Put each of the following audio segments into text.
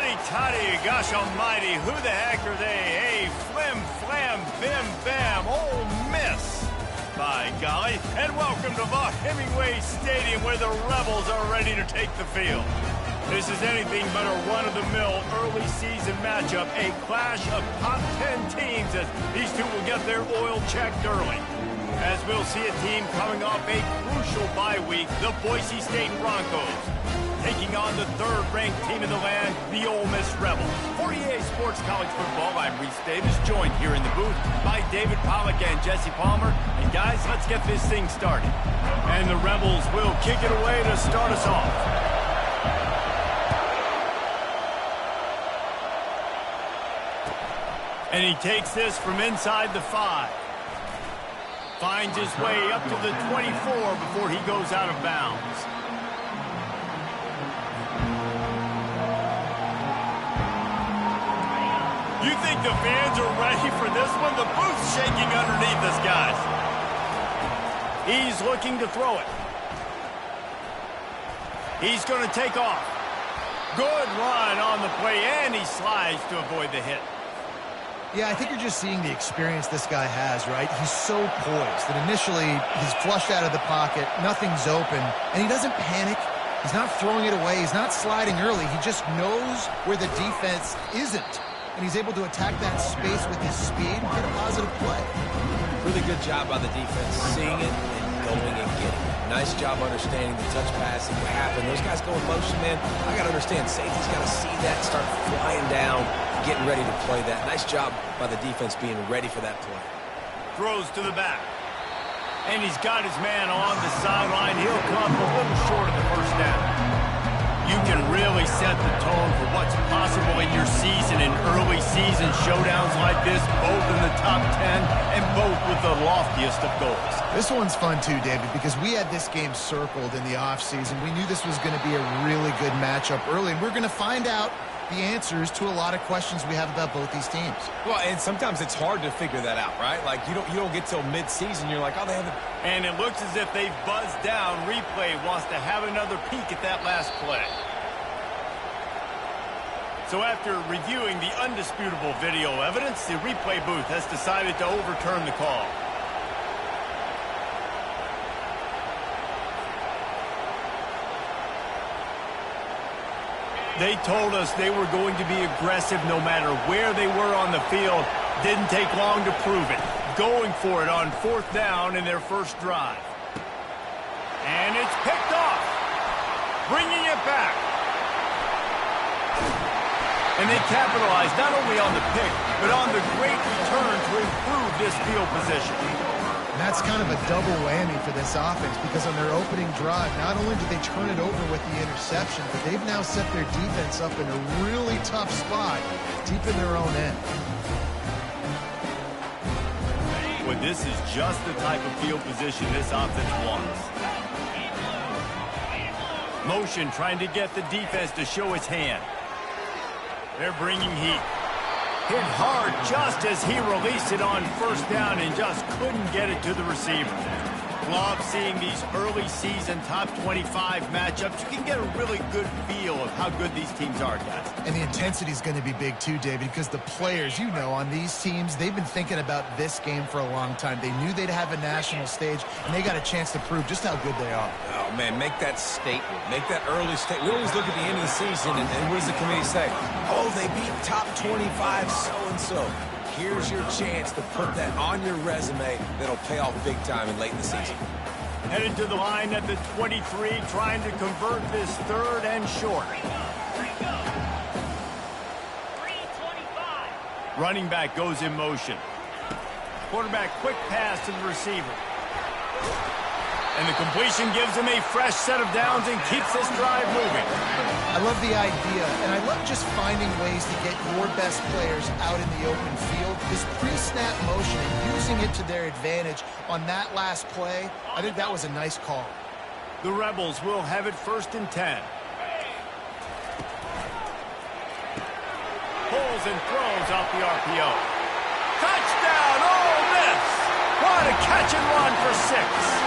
Howdy-toddy, gosh almighty, who the heck are they? Hey, flim, flam, bim, bam, Ole Miss. By golly, and welcome to the Hemingway Stadium where the Rebels are ready to take the field. This is anything but a run-of-the-mill early season matchup, a clash of top 10 teams as these two will get their oil checked early. As we'll see a team coming off a crucial bye week, the Boise State Broncos, taking on the third-ranked team in the land, the Ole Miss Rebels. For EA Sports College Football, I'm Reese Davis, joined here in the booth by David Pollack and Jesse Palmer. And guys, let's get this thing started. And the Rebels will kick it away to start us off. And he takes this from inside the 5. Finds his way up to the 24 before he goes out of bounds. You think the fans are ready for this one? The booth's shaking underneath us, guys. He's looking to throw it. He's going to take off. Good run on the play, and he slides to avoid the hit. Yeah, I think you're just seeing the experience this guy has, right? He's so poised that initially he's flushed out of the pocket, nothing's open, and he doesn't panic. He's not throwing it away. He's not sliding early. He just knows where the defense isn't, and he's able to attack that space with his speed and get a positive play. Really good job by the defense, seeing it and going and getting it. Nice job understanding the touch pass and what happened. Those guys go in motion, man. I got to understand, safety's got to see that, start flying down, getting ready to play that. Nice job by the defense being ready for that play. Throws to the back. And he's got his man on the sideline. He'll come a little short of the first down. You can really set the tone for what's possible in your season in early season showdowns like this, both in the top 10 and both with the loftiest of goals. This one's fun too, David, because we had this game circled in the offseason. We knew this was going to be a really good matchup early, and we're going to find out the answers to a lot of questions we have about both these teams. Well, and sometimes it's hard to figure that out, right? Like, you don't get till mid-season, you're like, oh, they haven't. And it looks as if they've buzzed down. Replay wants to have another peek at that last play. So after reviewing the undisputable video evidence, the replay booth has decided to overturn the call. They told us they were going to be aggressive no matter where they were on the field. Didn't take long to prove it. Going for it on 4th down in their first drive. And it's picked off. Bringing it back. And they capitalized not only on the pick, but on the great return to improve this field position. And that's kind of a double whammy for this offense because on their opening drive, not only did they turn it over with the interception, but they've now set their defense up in a really tough spot deep in their own end. Well, this is just the type of field position this offense wants. Motion trying to get the defense to show its hand. They're bringing heat. Hit hard just as he released it on 1st down and just couldn't get it to the receiver. Love seeing these early season top 25 matchups. You can get a really good feel of how good these teams are, guys. And the intensity is going to be big too, David, because the players, you know, on these teams, they've been thinking about this game for a long time. They knew they'd have a national stage, and they got a chance to prove just how good they are. Oh, man, make that statement. Make that early statement. We always look at the end of the season, and what does the committee say? Oh, they beat top 25 so-and-so. Here's your chance to put that on your resume that'll pay off big time and late in the season. Headed to the line at the 23, trying to convert this 3rd and short. Running back goes in motion. Quarterback quick pass to the receiver. And the completion gives him a fresh set of downs and keeps this drive moving. I love the idea, and I love just finding ways to get your best players out in the open field. This pre-snap motion and using it to their advantage on that last play, I think that was a nice call. The Rebels will have it 1st and 10. Pulls and throws off the RPO. Touchdown, Ole Miss! What a catch and run for 6.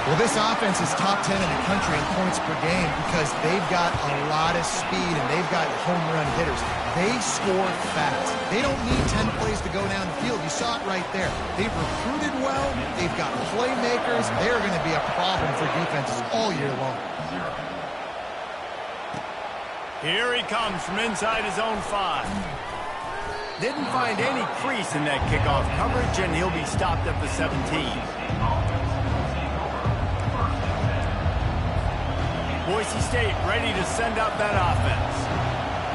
Well, this offense is top 10 in the country in points per game because they've got a lot of speed and they've got home run hitters. They score fast. They don't need 10 plays to go down the field. You saw it right there. They've recruited well. They've got playmakers. They're going to be a problem for defenses all year long. Here he comes from inside his own 5. Didn't find any crease in that kickoff coverage, and he'll be stopped at the 17. Boise State ready to send out that offense.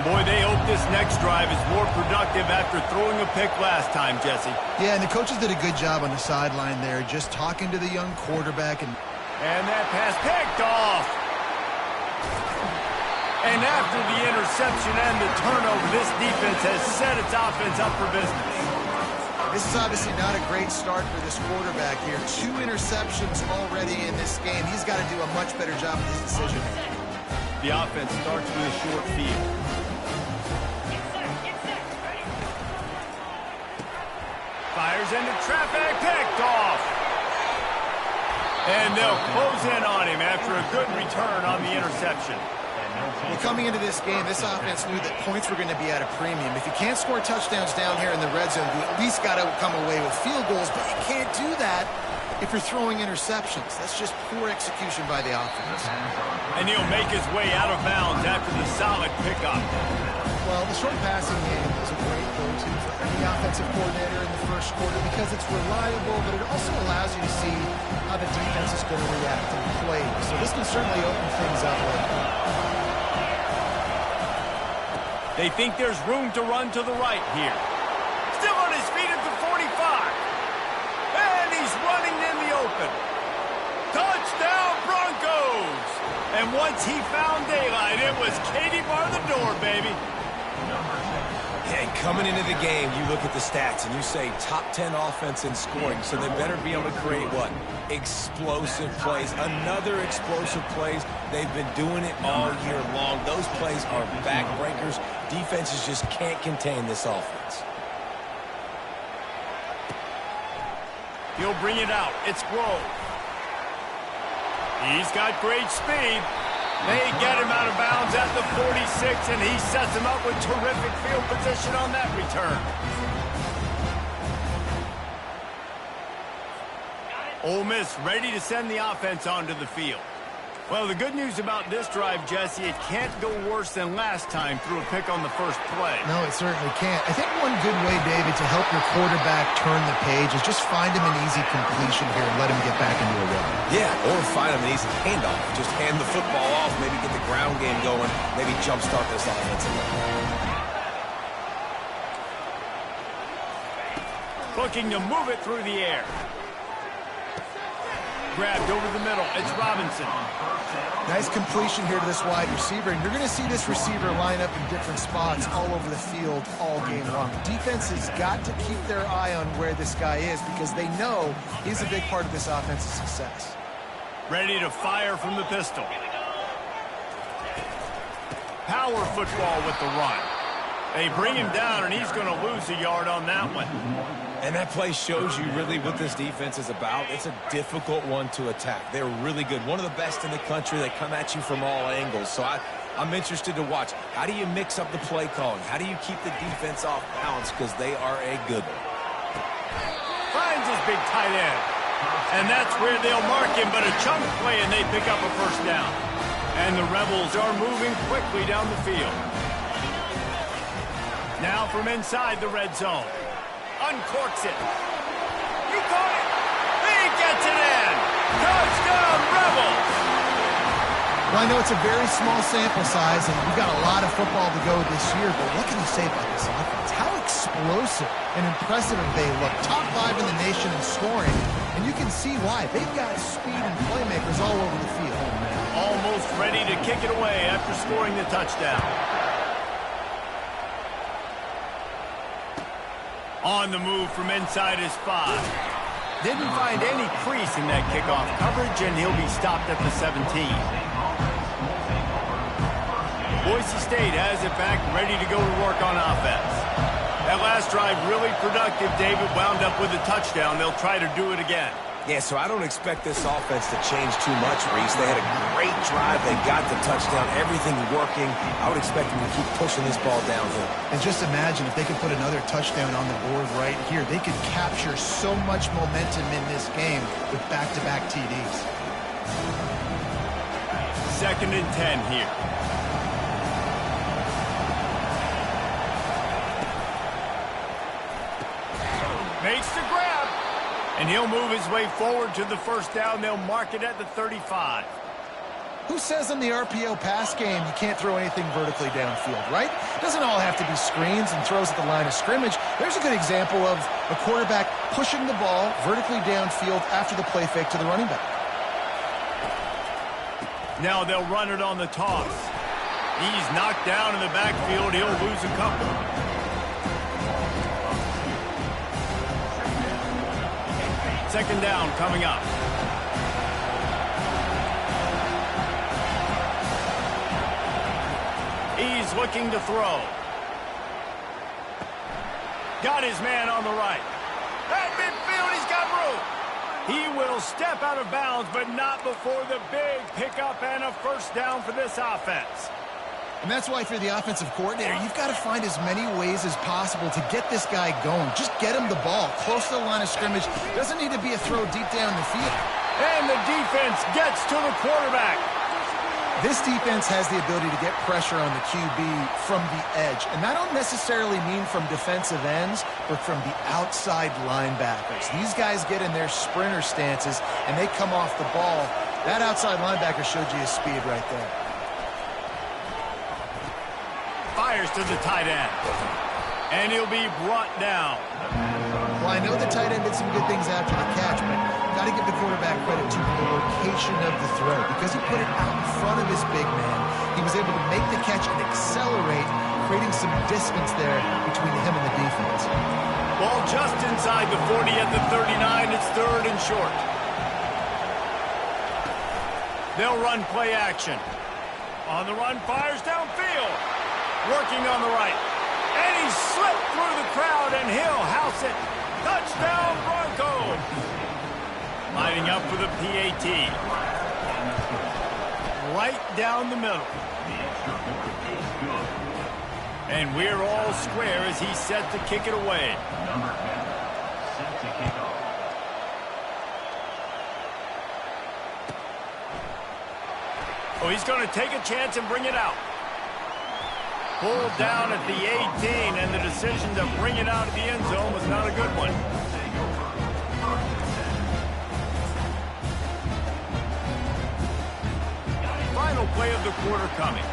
Boy, they hope this next drive is more productive after throwing a pick last time, Jesse. Yeah, and the coaches did a good job on the sideline there, just talking to the young quarterback. And that pass picked off. And after the interception and the turnover, this defense has set its offense up for business. This is obviously not a great start for this quarterback here. 2 interceptions already in this game. He's got to do a much better job with his decision. The offense starts with a short field. Fires into traffic, picked off. And they'll close in on him after a good return on the interception. Well, coming into this game, this offense knew that points were going to be at a premium. If you can't score touchdowns down here in the red zone, you at least got to come away with field goals, but you can't do that if you're throwing interceptions. That's just poor execution by the offense. And he'll make his way out of bounds after the solid pickup. Well, the short passing game is a great go-to for any offensive coordinator in the first quarter because it's reliable, but it also allows you to see how the defense is going to react in plays. So this can certainly open things up later. They think there's room to run to the right here. Still on his feet at the 45. And he's running in the open. Touchdown, Broncos! And once he found daylight, it was Katie bar the door, baby. And coming into the game, you look at the stats and you say top 10 offense in scoring, so they better be able to create what? Explosive plays. Another explosive plays. They've been doing it all year long. Those plays are backbreakers. Defenses just can't contain this offense. He'll bring it out. It's Grove. He's got great speed. They get him out of bounds at the 46, and he sets him up with terrific field position on that return. Ole Miss ready to send the offense onto the field. Well, the good news about this drive, Jesse, it can't go worse than last time through a pick on the first play. No, it certainly can't. I think one good way, David, to help your quarterback turn the page is just find him an easy completion here and let him get back into a rhythm. Yeah, or find him an easy handoff. Just hand the football off, maybe get the ground game going, maybe jumpstart this offensive line. Looking to move it through the air. Grabbed over the middle. It's Robinson. Nice completion here to this wide receiver, and you're going to see this receiver line up in different spots all over the field all game long. Defense has got to keep their eye on where this guy is because they know he's a big part of this offense's success. Ready to fire from the pistol. Power football with the run. They bring him down, and he's going to lose a yard on that one. And that play shows you really what this defense is about. It's a difficult one to attack. They're really good. One of the best in the country. They come at you from all angles. So I'm interested to watch. How do you mix up the play calling? How do you keep the defense off balance? Because they are a good one. Finds his big tight end. And that's where they'll mark him, but a chunk play, and they pick up a first down. And the Rebels are moving quickly down the field. Now from inside the red zone. Uncorks it. You caught it. He gets it in. Touchdown, Rebels. Well, I know it's a very small sample size, and we've got a lot of football to go this year, but what can you say about this offense? How explosive and impressive they look. Top 5 in the nation in scoring, and you can see why. They've got speed and playmakers all over the field. Almost ready to kick it away after scoring the touchdown. On the move from inside his 5. Didn't find any crease in that kickoff coverage, and he'll be stopped at the 17. Boise State has it back, ready to go to work on offense. That last drive really productive. David wound up with a touchdown. They'll try to do it again. Yeah, so I don't expect this offense to change too much, Reese. They had a great drive. They got the touchdown, everything working. I would expect them to keep pushing this ball downhill. And just imagine if they could put another touchdown on the board right here. They could capture so much momentum in this game with back-to-back TDs. 2nd and 10 here. Makes the grab. And he'll move his way forward to the first down. They'll mark it at the 35. Who says in the RPO pass game you can't throw anything vertically downfield, right? It doesn't all have to be screens and throws at the line of scrimmage. There's a good example of a quarterback pushing the ball vertically downfield after the play fake to the running back. Now they'll run it on the toss. He's knocked down in the backfield. He'll lose a couple. Second down coming up. He's looking to throw. Got his man on the right. At midfield, he's got room. He will step out of bounds, but not before the big pickup and a first down for this offense. And that's why if you're the offensive coordinator, you've got to find as many ways as possible to get this guy going. Just get him the ball close to the line of scrimmage. Doesn't need to be a throw deep down the field. And the defense gets to the quarterback. This defense has the ability to get pressure on the QB from the edge. And that don't necessarily mean from defensive ends, but from the outside linebackers. These guys get in their sprinter stances, and they come off the ball. That outside linebacker showed you his speed right there. Fires to the tight end. And he'll be brought down. Well, I know the tight end did some good things after the catch, but got to give the quarterback credit to the location of the throw. Because he put it out in front of his big man, he was able to make the catch and accelerate, creating some distance there between him and the defense. Ball just inside the 40 at the 39. It's 3rd and short. They'll run play action. On the run, fires downfield. Working on the right. And he slipped through the crowd, and he'll house it. Touchdown, Broncos. Lining up for the PAT. Right down the middle. And we're all square as he's set to kick it away. Oh, he's going to take a chance and bring it out. Pulled down at the 18, and the decision to bring it out of the end zone was not a good one. Final play of the quarter coming.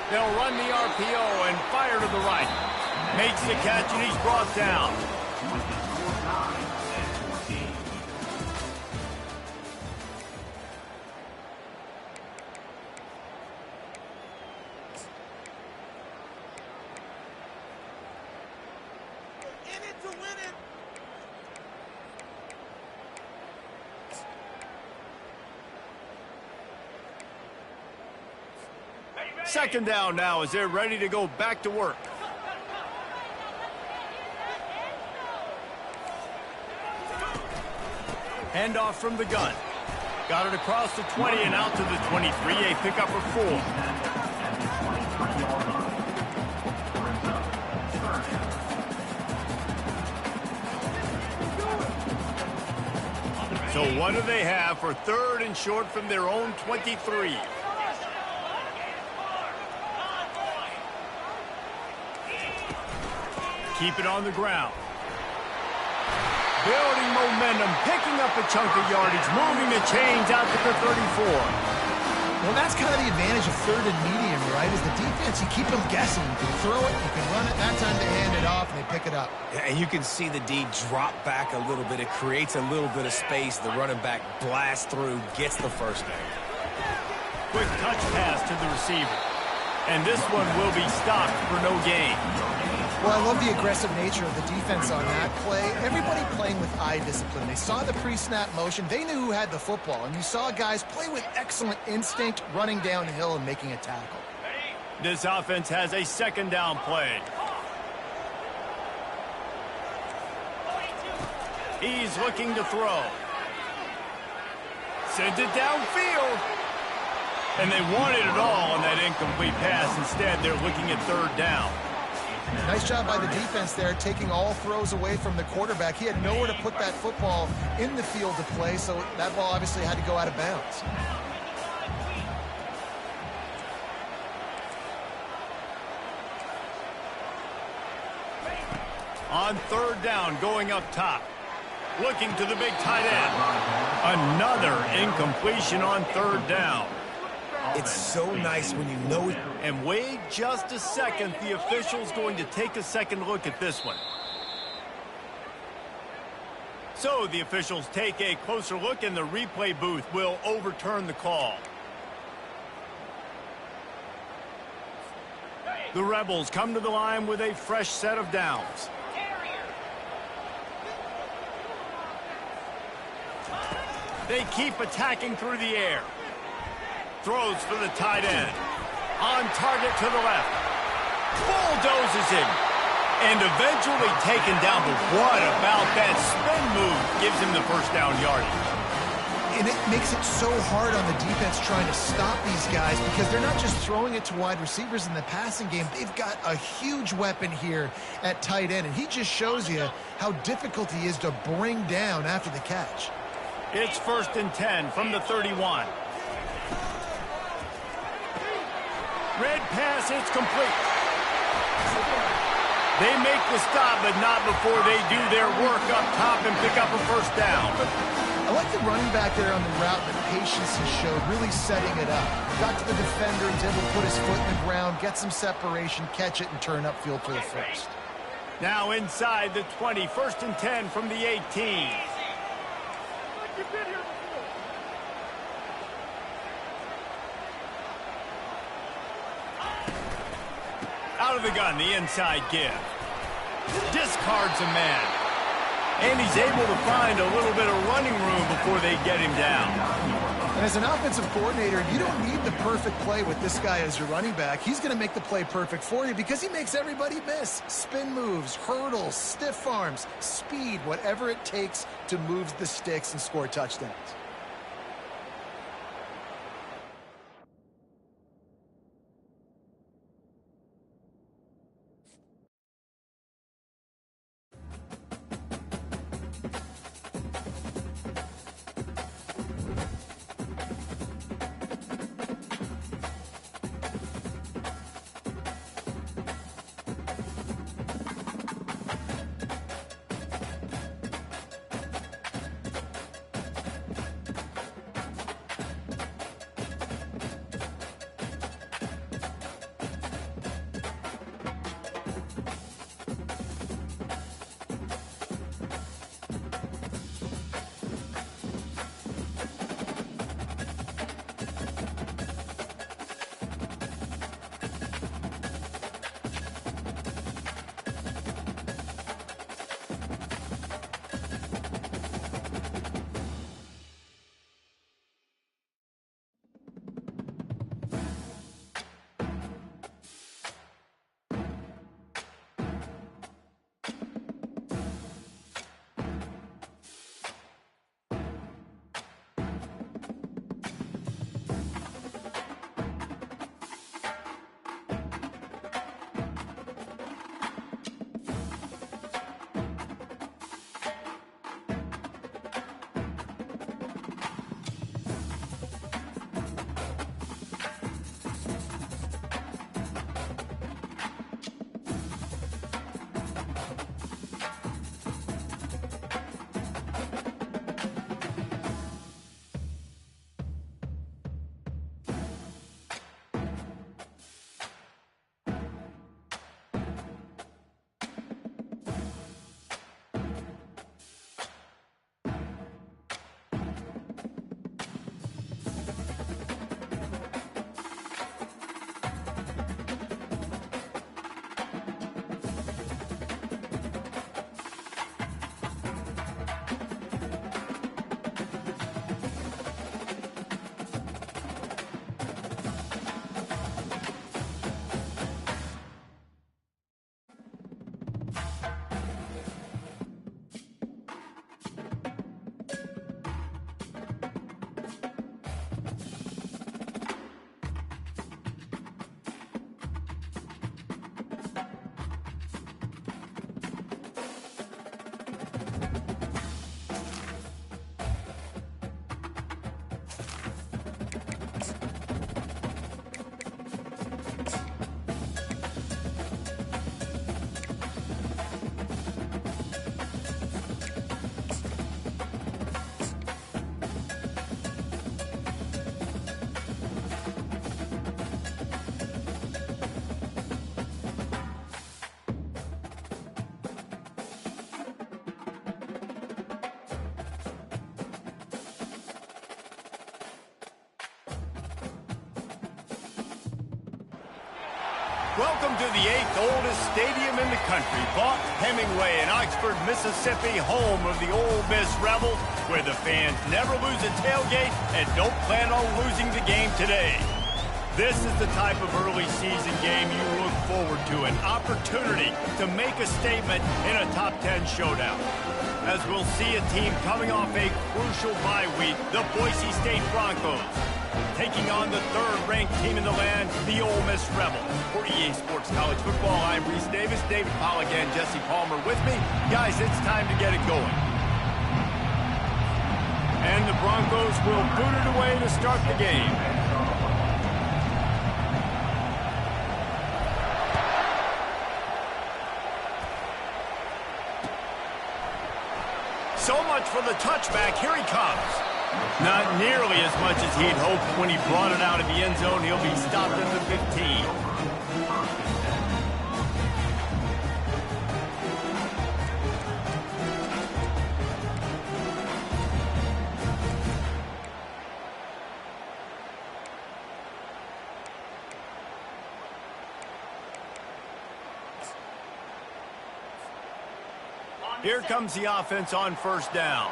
They'll run the RPO and fire to the right. Makes the catch, and he's brought down. Second down now as they're ready to go back to work. Handoff from the gun. Got it across the 20 and out to the 23. A pickup of 4. So what do they have for 3rd and short from their own 23? Keep it on the ground. Building momentum, picking up a chunk of yardage, moving the chains out to the 34. Well, that's kind of the advantage of 3rd and medium, right? Is the defense, you keep them guessing. You can throw it, you can run it. That time they hand it off, and they pick it up. Yeah, and you can see the D drop back a little bit. It creates a little bit of space. The running back blasts through, gets the first down. Quick touch pass to the receiver. And this one will be stopped for no gain. Well, I love the aggressive nature of the defense on that play. Everybody playing with eye discipline. They saw the pre-snap motion. They knew who had the football. And you saw guys play with excellent instinct, running downhill and making a tackle. This offense has a second down play. He's looking to throw. Sends it downfield. And they wanted it all on that incomplete pass. Instead, they're looking at third down. Nice job by the defense there, taking all throws away from the quarterback. He had nowhere to put that football in the field to play, so that ball obviously had to go out of bounds. On third down, going up top. Looking to the big tight end. Another incompletion on third down. It's so nice when you know it. And wait just a second. The official's going to take a second look at this one. So the officials take a closer look, and the replay booth will overturn the call. The Rebels come to the line with a fresh set of downs. They keep attacking through the air. Throws for the tight end. On target to the left. Bulldozes him. And eventually taken down. But what about that spin move? Gives him the first down yardage. And it makes it so hard on the defense trying to stop these guys because they're not just throwing it to wide receivers in the passing game. They've got a huge weapon here at tight end. And he just shows you how difficult he is to bring down after the catch. It's 1st and 10 from the 31. Red pass, it's complete. They make the stop, but not before they do their work up top and pick up a first down. I like the running back there on the route, the patience he showed, really setting it up. Got to the defender, he's able to put his foot in the ground, get some separation, catch it, and turn upfield for the first. Now inside the 20, 1st and 10 from the 18. Out of the gun, the inside give. Discards a man. And he's able to find a little bit of running room before they get him down. And as an offensive coordinator, you don't need the perfect play with this guy as your running back. He's going to make the play perfect for you because he makes everybody miss. Spin moves, hurdles, stiff arms, speed, whatever it takes to move the sticks and score touchdowns. Welcome to the 8th oldest stadium in the country, Vaught Hemingway in Oxford, Mississippi, home of the Ole Miss Rebels, where the fans never lose a tailgate and don't plan on losing the game today. This is the type of early season game you look forward to, an opportunity to make a statement in a top 10 showdown. As we'll see a team coming off a crucial bye week, the Boise State Broncos, taking on the third-ranked team in the land, the Ole Miss Rebels. For EA Sports College Football, I'm Reese Davis, David Pollack, and Jesse Palmer with me. Guys, it's time to get it going. And the Broncos will boot it away to start the game. So much for the touchback. Here he comes. Not nearly as much as he'd hoped when he brought it out of the end zone. He'll be stopped at the 15. Here comes the offense on first down.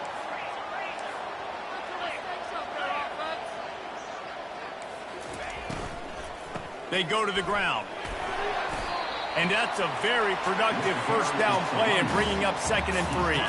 They go to the ground. And that's a very productive first down play and bringing up 2nd and 3.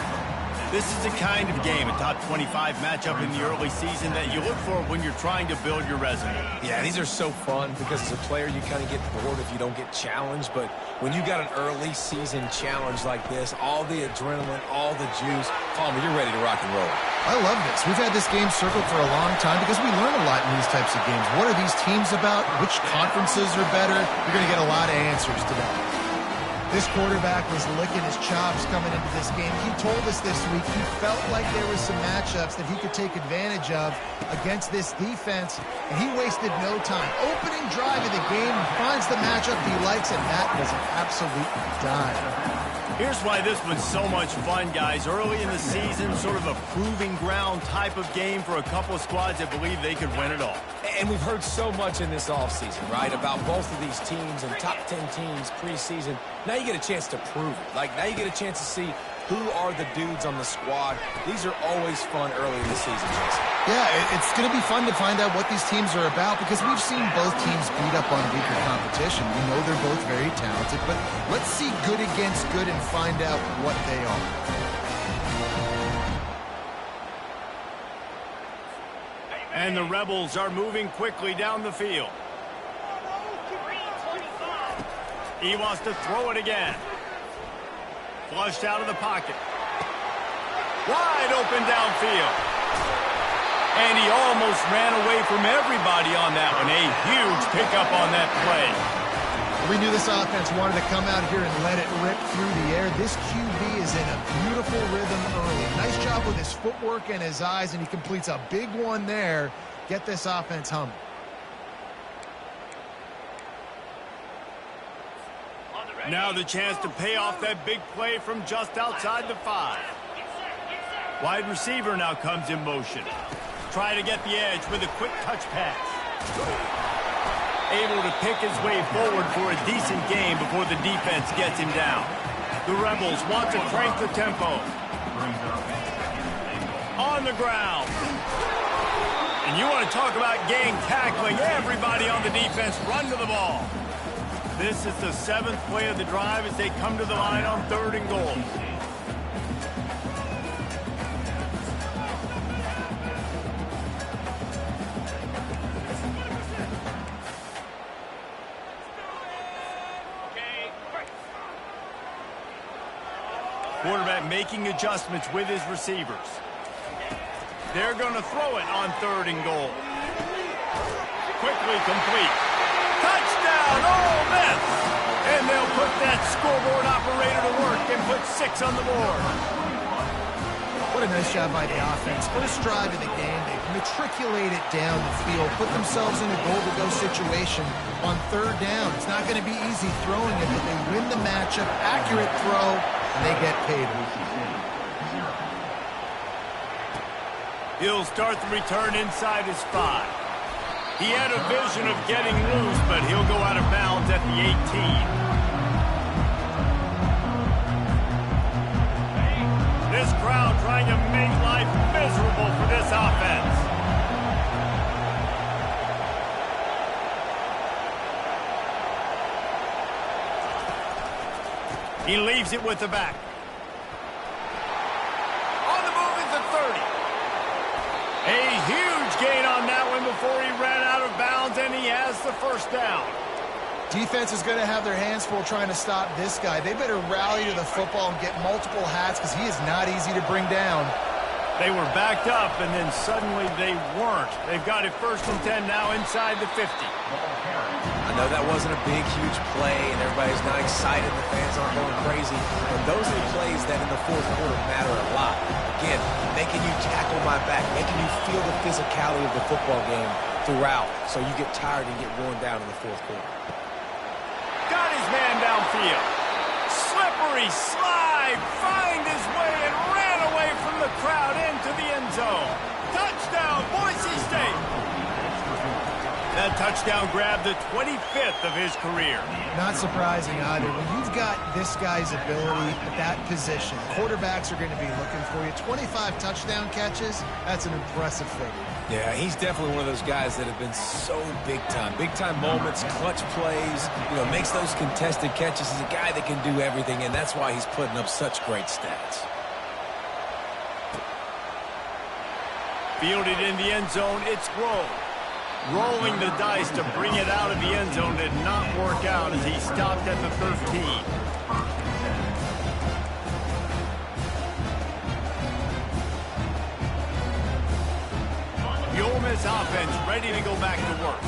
This is the kind of game, a top 25 matchup in the early season, that you look for when you're trying to build your resume. Yeah, these are so fun because as a player, you kind of get bored if you don't get challenged. But when you got an early season challenge like this, all the adrenaline, all the juice, Palmer, you're ready to rock and roll. I love this. We've had this game circled for a long time because we learn a lot in these types of games. What are these teams about? Which conferences are better? You're going to get a lot of answers today. This quarterback was licking his chops coming into this game. He told us this week he felt like there was some matchups that he could take advantage of against this defense, and he wasted no time. Opening drive of the game, finds the matchup he likes, and that was an absolute dime. Here's why this was so much fun, guys. Early in the season, sort of a proving ground type of game for a couple of squads that believe they could win it all. And we've heard so much in this offseason, right, about both of these teams and top 10 teams preseason. Now you get a chance to prove it. Like, now you get a chance to see who are the dudes on the squad. These are always fun early in the season, Jason. Yeah, it's going to be fun to find out what these teams are about because we've seen both teams beat up on weaker competition. We know they're both very talented, but let's see good against good and find out what they are. And the Rebels are moving quickly down the field. He wants to throw it again. Flushed out of the pocket. Wide open downfield. And he almost ran away from everybody on that one. A huge pickup on that play. We knew this offense wanted to come out here and let it rip through the air. This QB is in a beautiful rhythm early. Nice job with his footwork and his eyes, and he completes a big one there. Get this offense humming. Now the chance to pay off that big play from just outside the 5. Wide receiver now comes in motion. Try to get the edge with a quick touch pass. Able to pick his way forward for a decent game before the defense gets him down. The Rebels want to crank the tempo. On the ground. And you want to talk about gang tackling. Everybody on the defense run to the ball. This is the 7th play of the drive as they come to the line on 3rd and goal. Quarterback making adjustments with his receivers. They're going to throw it on 3rd and goal. Quickly complete. Touchdown, Ole Miss! And they'll put that scoreboard operator to work and put 6 on the board. What a nice job by the offense. First drive of the game, they matriculate it down the field, put themselves in a goal-to-go situation on 3rd down. It's not going to be easy throwing it, but they win the matchup, accurate throw, and they get paid. He'll start the return inside his 5. He had a vision of getting loose, but he'll go out of bounds at the 18. This crowd trying to make life miserable for this offense. He leaves it with the back. On the move is the 30. A huge gain on that one before he ran out of bounds, and he has the first down. Defense is going to have their hands full trying to stop this guy. They better rally to the football and get multiple hats because he is not easy to bring down. They were backed up, and then suddenly they weren't. They've got it 1st and 10 now inside the 50. I know that wasn't a big, huge play, and everybody's not excited. The fans aren't going crazy. And those are the plays that in the fourth quarter matter a lot. Again, making you tackle my back, making you feel the physicality of the football game throughout, so you get tired and get worn down in the fourth quarter. Got his man downfield. Slippery slide, find his way and ran away from the crowd into the end zone. Touchdown, Boise State. That touchdown grabbed the 25th of his career. Not surprising either. When you've got this guy's ability at that position, quarterbacks are going to be looking for you. 25 touchdown catches, that's an impressive figure. Yeah, he's definitely one of those guys that have been so big time. Big time moments, clutch plays, makes those contested catches. He's a guy that can do everything, and that's why he's putting up such great stats. Fielded in the end zone, it's Grove. Rolling the dice to bring it out of the end zone did not work out as he stopped at the 13. The Ole Miss offense ready to go back to work.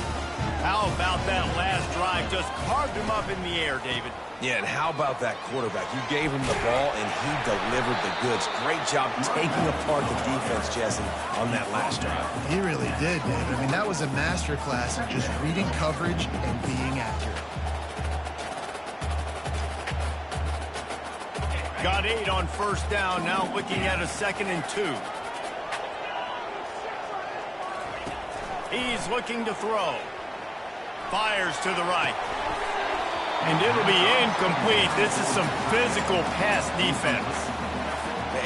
How about that last drive? Just carved him up in the air, David. Yeah, and how about that quarterback? You gave him the ball, and he delivered the goods. Great job taking apart the defense, Jesse, on that last drive. He really did, David. I mean, that was a masterclass in just reading coverage and being accurate. Got 8 on 1st down, now looking at a 2nd and 2. He's looking to throw. Fires to the right. And it'll be incomplete. This is some physical pass defense.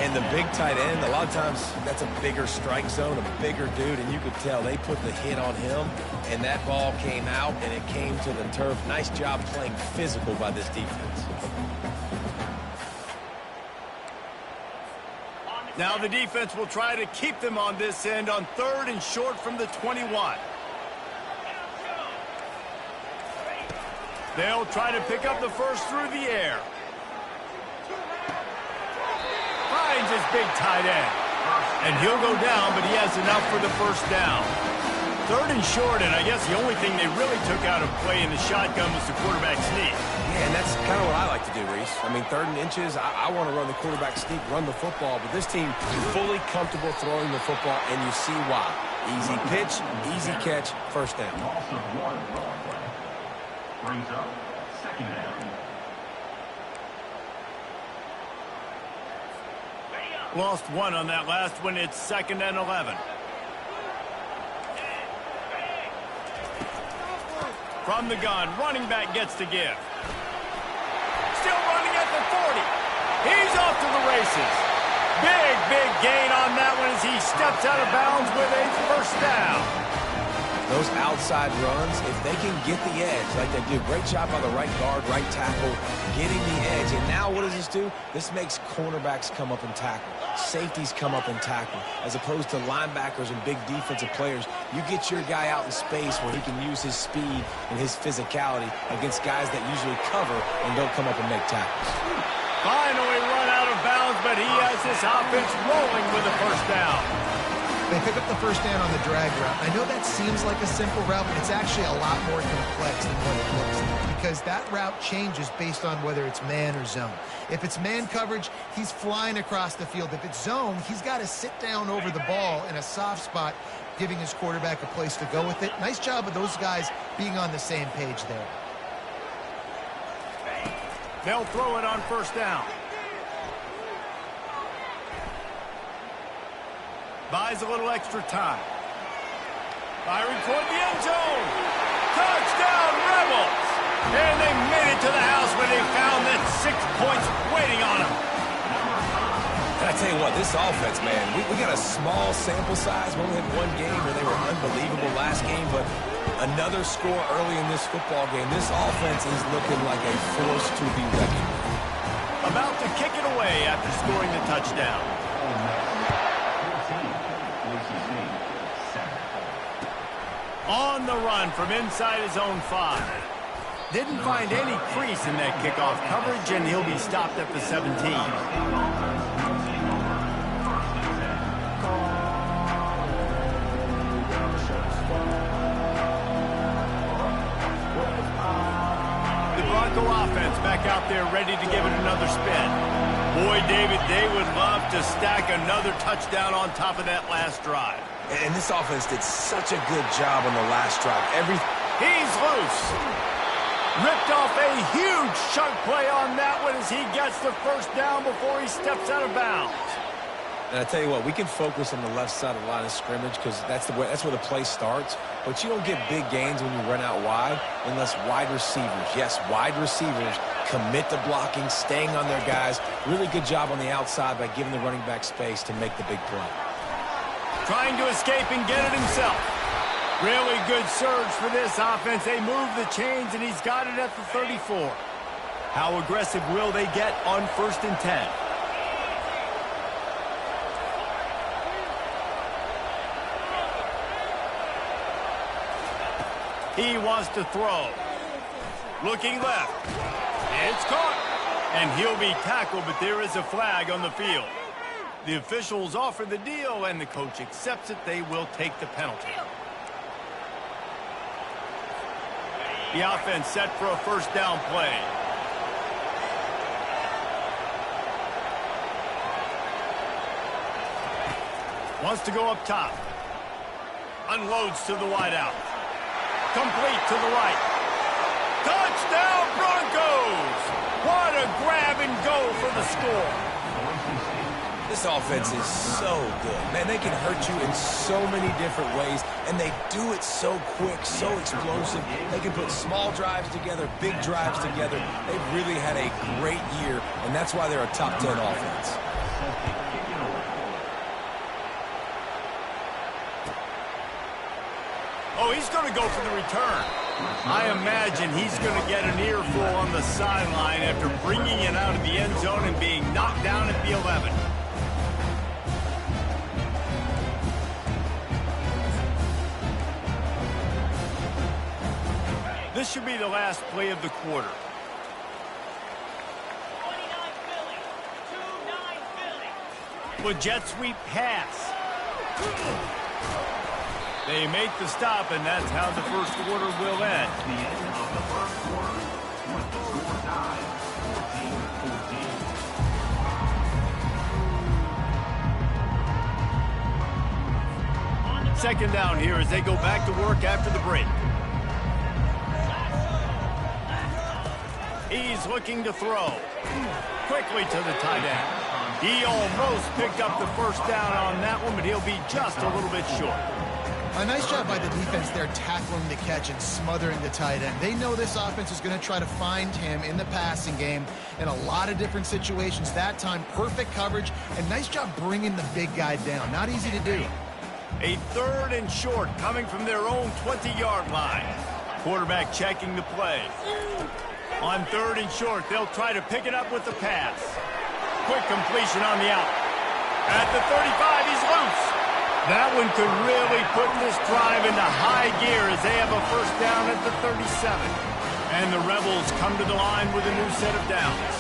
And the big tight end, a lot of times that's a bigger strike zone, a bigger dude, and you could tell they put the hit on him, and that ball came out, and it came to the turf. Nice job playing physical by this defense. Now the defense will try to keep them on this end on 3rd and short from the 21. They'll try to pick up the first through the air. Finds his big tight end. And he'll go down, but he has enough for the 1st down. 3rd and short, and I guess the only thing they really took out of play in the shotgun was the quarterback sneak. Yeah, and that's kind of what I like to do, Reese. I mean, 3rd and inches, I want to run the quarterback sneak, run the football, but this team is fully comfortable throwing the football, and you see why. Easy pitch, easy catch, 1st down. Brings up 2nd down. Lost 1 on that last one. It's 2nd and 11. From the gun, running back gets to give. Still running at the 40. He's off to the races. Big gain on that one as he steps out of bounds with a 1st down. Those outside runs, if they can get the edge, like they do, great job by the right guard, right tackle, getting the edge. And now what does this do? This makes cornerbacks come up and tackle. Safeties come up and tackle. As opposed to linebackers and big defensive players, you get your guy out in space where he can use his speed and his physicality against guys that usually cover and don't come up and make tackles. Finally run out of bounds, but he has this offense rolling with a 1st down. They pick up the 1st down on the drag route. I know that seems like a simple route, but it's actually a lot more complex than what it looks like because that route changes based on whether it's man or zone. If it's man coverage, he's flying across the field. If it's zone, he's got to sit down over the ball in a soft spot, giving his quarterback a place to go with it. Nice job of those guys being on the same page there. They'll throw it on 1st down. Buys a little extra time. Firing toward the end zone. Touchdown, Rebels! And they made it to the house where they found that 6 points waiting on them. And I tell you what, this offense, man, we got a small sample size. We only had one game where they were unbelievable last game, but another score early in this football game. This offense is looking like a force to be reckoned with. About to kick it away after scoring the touchdown. On the run from inside his own 5. Didn't find any crease in that kickoff coverage, and he'll be stopped at the 17. The Bronco offense back out there ready to give it another spin. Boy, David, they would love to stack another touchdown on top of that last drive. And this offense did such a good job on the last drive. He's loose. Ripped off a huge chunk play on that one as he gets the first down before he steps out of bounds. And I tell you what, we can focus on the left side of the line of scrimmage because that's where the play starts. But you don't get big gains when you run out wide unless wide receivers, yes, wide receivers, commit to blocking, staying on their guys. Really good job on the outside by giving the running back space to make the big play. Trying to escape and get it himself. Really good surge for this offense. They move the chains, and he's got it at the 34. How aggressive will they get on 1st and 10? He wants to throw. Looking left. It's caught. And he'll be tackled, but there is a flag on the field. The officials offer the deal, and the coach accepts it. They will take the penalty. The offense set for a first down play. Wants to go up top. Unloads to the wideout. Complete to the right. Touchdown, Broncos! What a grab and go for the score. This offense is so good. Man, they can hurt you in so many different ways, and they do it so quick, so explosive. They can put small drives together, big drives together. They've really had a great year, and that's why they're a top 10 offense. Oh, he's going to go for the return. I imagine he's going to get an earful on the sideline after bringing it out of the end zone and being knocked down at the 11. This should be the last play of the quarter. 29 Philly. With jet sweep pass. They make the stop, and that's how the first quarter will end. The end of the first quarter. With the score tied, 14-14. Second down here as they go back to work after the break. He's looking to throw. Quickly to the tight end. He almost picked up the first down on that one, but he'll be just a little bit short. A nice job by the defense there tackling the catch and smothering the tight end. They know this offense is going to try to find him in the passing game in a lot of different situations. That time, perfect coverage, and nice job bringing the big guy down. Not easy to do. A 3rd and short coming from their own 20-yard line. Quarterback checking the play. On 3rd and short, they'll try to pick it up with the pass. Quick completion on the out. At the 35, he's loose. That one could really put this drive into high gear as they have a first down at the 37. And the Rebels come to the line with a new set of downs.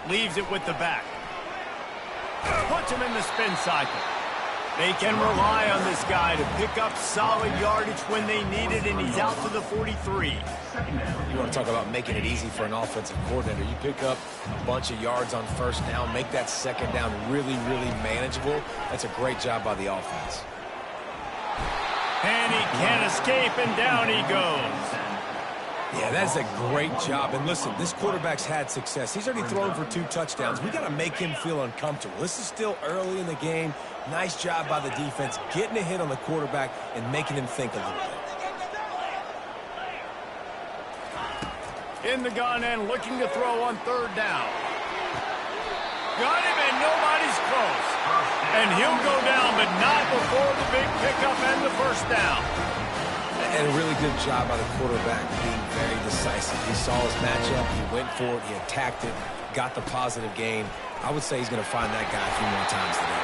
Leaves it with the back. Puts him in the spin cycle. They can rely on this guy to pick up solid yardage when they need it, and he's out to the 43. You want to talk about making it easy for an offensive coordinator. You pick up a bunch of yards on first down, make that second down really, really manageable. That's a great job by the offense. And he can't escape, and down he goes. Yeah, that's a great job. And listen, this quarterback's had success. He's already thrown for 2 touchdowns. We got to make him feel uncomfortable. This is still early in the game. Nice job by the defense, getting a hit on the quarterback and making him think a little bit. In the gun and looking to throw on 3rd down. Got him and nobody's close. And he'll go down, but not before the big pickup and the 1st down. And a really good job by the quarterback being very decisive. He saw his matchup, he went for it, he attacked it, got the positive gain. I would say he's going to find that guy a few more times today.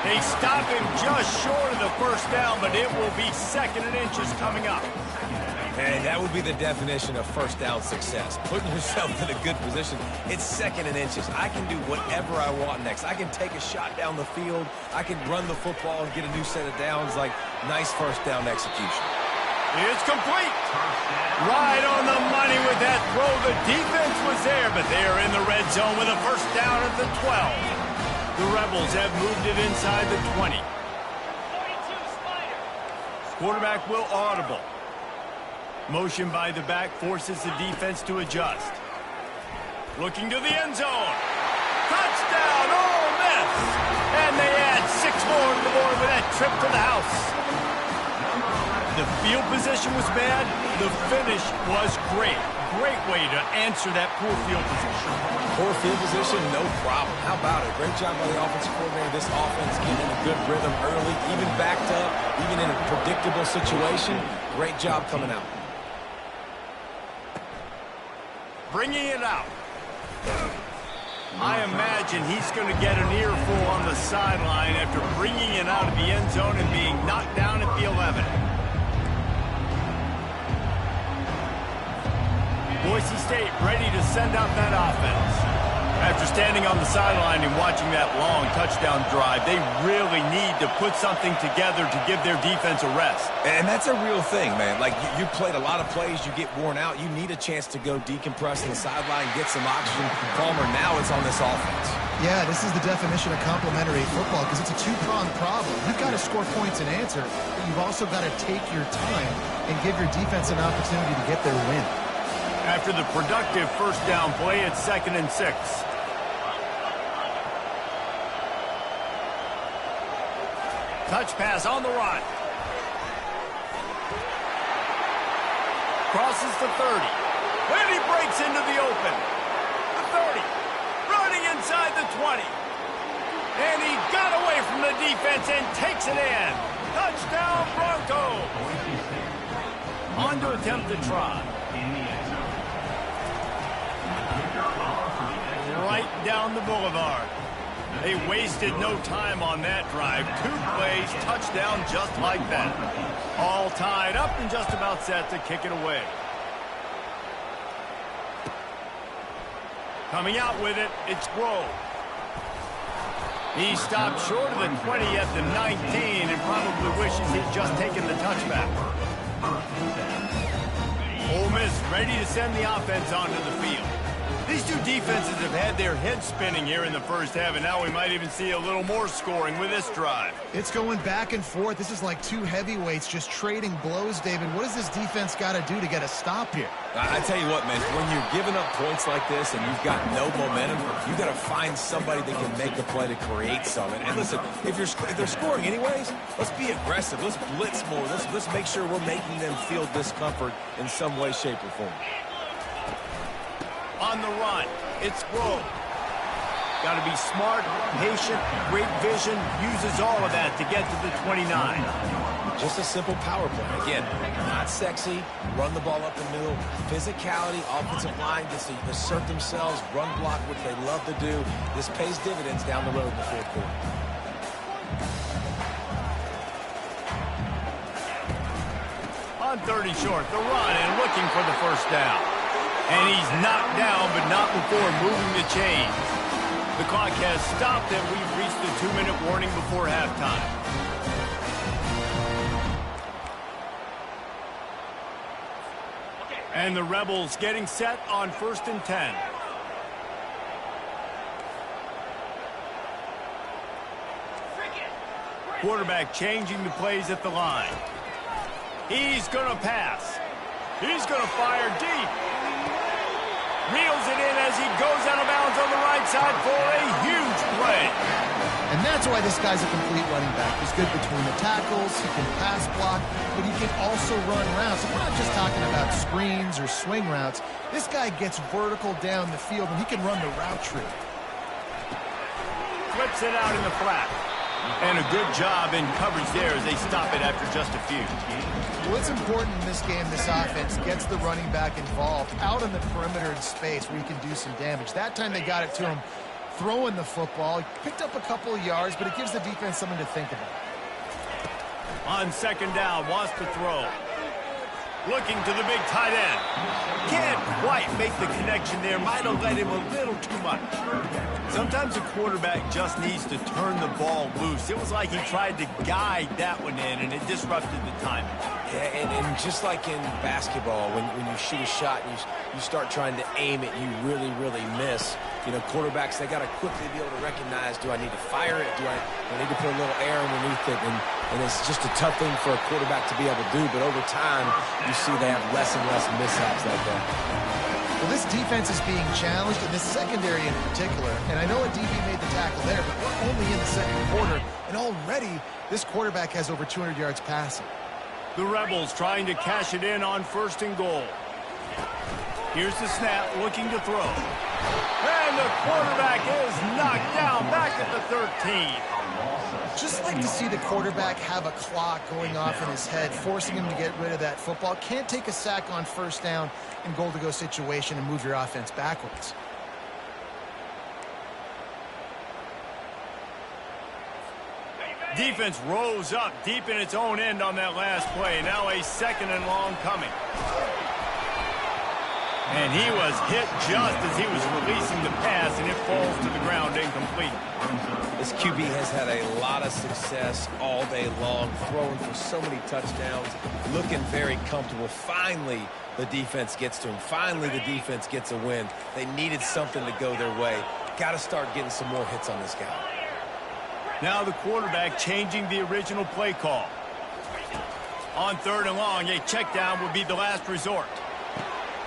They stop him just short of the 1st down, but it will be 2nd and inches coming up. And that would be the definition of 1st down success. Putting yourself in a good position. It's 2nd and inches. I can do whatever I want next. I can take a shot down the field. I can run the football and get a new set of downs. Like, nice 1st down execution. It's complete. Right on the money with that throw. The defense was there, but they are in the red zone with a 1st down at the 12. The Rebels have moved it inside the 20. Quarterback will audible. Motion by the back forces the defense to adjust. Looking to the end zone. Touchdown, Ole Miss. And they add 6 more to the board with that trip to the house. The field position was bad. The finish was great. Great way to answer that poor field position. Poor field position, no problem. How about it? Great job by the offensive coordinator. This offense getting in a good rhythm early, even backed up, even in a predictable situation. Great job coming out. Bringing it out. I imagine he's going to get an earful on the sideline after bringing it out of the end zone and being knocked down at the 11. Boise State ready to send out that offense. After standing on the sideline and watching that long touchdown drive, they really need to put something together to give their defense a rest. And that's a real thing, man. Like, you played a lot of plays, you get worn out. You need a chance to go decompress on the sideline, get some oxygen. Palmer, now it's on this offense. Yeah, this is the definition of complementary football because it's a 2-pronged problem. You've got to score points and answer, but you've also got to take your time and give your defense an opportunity to get their win. After the productive 1st down play, it's 2nd and 6. Touch pass on the run. Crosses the 30. When he breaks into the open. The 30. Running inside the 20. And he got away from the defense and takes it in. Touchdown, Broncos. On to attempt the try. Right down the boulevard. They wasted no time on that drive. 2 plays, touchdown just like that. All tied up and just about set to kick it away. Coming out with it, it's Grove. He stopped short of the 20 at the 19 and probably wishes he'd just taken the touchback. Ole Miss ready to send the offense onto the field. These two defenses have had their heads spinning here in the 1st half, and now we might even see a little more scoring with this drive. It's going back and forth. This is like 2 heavyweights just trading blows, David. What does this defense got to do to get a stop here? I tell you what, man, when you're giving up points like this and you've got no momentum, you got to find somebody that can make a play to create something. And listen, if they're scoring anyways, let's be aggressive. Let's blitz more. Let's make sure we're making them feel discomfort in some way, shape, or form. On the run, it's Grove. Got to be smart, patient, great vision, uses all of that to get to the 29. Just a simple power play. Again, not sexy, run the ball up the middle, physicality, offensive line gets to assert themselves, run block, which they love to do. This pays dividends down the road in the 4th quarter. On 30 short, the run and looking for the 1st down. And he's knocked down, but not before moving the chains. The clock has stopped, and we've reached the 2-minute warning before halftime. And the Rebels getting set on 1st and 10. Quarterback changing the plays at the line. He's going to pass. He's going to fire deep. Reels it in as he goes out of bounds on the right side for a huge play. And that's why this guy's a complete running back. He's good between the tackles, he can pass block, but he can also run routes. So we're not just talking about screens or swing routes. This guy gets vertical down the field, and he can run the route tree. Flips it out in the flat. And a good job in coverage there as they stop it after just a few. Well, it's important in this game, this offense gets the running back involved out on the perimeter in space where he can do some damage. That time they got it to him throwing the football. He picked up a couple of yards, but it gives the defense something to think about. On second down, wants to throw. Looking to the big tight end. Can't quite make the connection there. Might have let him a little too much. Sometimes a quarterback just needs to turn the ball loose. It was like he tried to guide that one in, and it disrupted the timing. Yeah, and just like in basketball, when you shoot a shot and you start trying to aim it, you really, really miss. You know, quarterbacks, they got to quickly be able to recognize, do I need to fire it? Do I need to put a little air underneath it? And it's just a tough thing for a quarterback to be able to do. But over time, you see they have less and less mishaps like that. Well, this defense is being challenged, and this secondary in particular. And I know a DB made the tackle there, but we're only in the second quarter. And already, this quarterback has over 200 yards passing. The Rebels trying to cash it in on first and goal. Here's the snap, looking to throw. And the quarterback is knocked down back at the 13. Just like to see the quarterback have a clock going off in his head, forcing him to get rid of that football. Can't take a sack on first down in goal-to-go situation and move your offense backwards. Defense rose up deep in its own end on that last play. Now a second and long coming. And he was hit just as he was releasing the pass, and it falls to the ground incomplete. This QB has had a lot of success all day long, throwing for so many touchdowns, looking very comfortable. Finally, the defense gets to him. Finally, the defense gets a win. They needed something to go their way. Got to start getting some more hits on this guy. Now the quarterback changing the original play call. On third and long, a check down would be the last resort.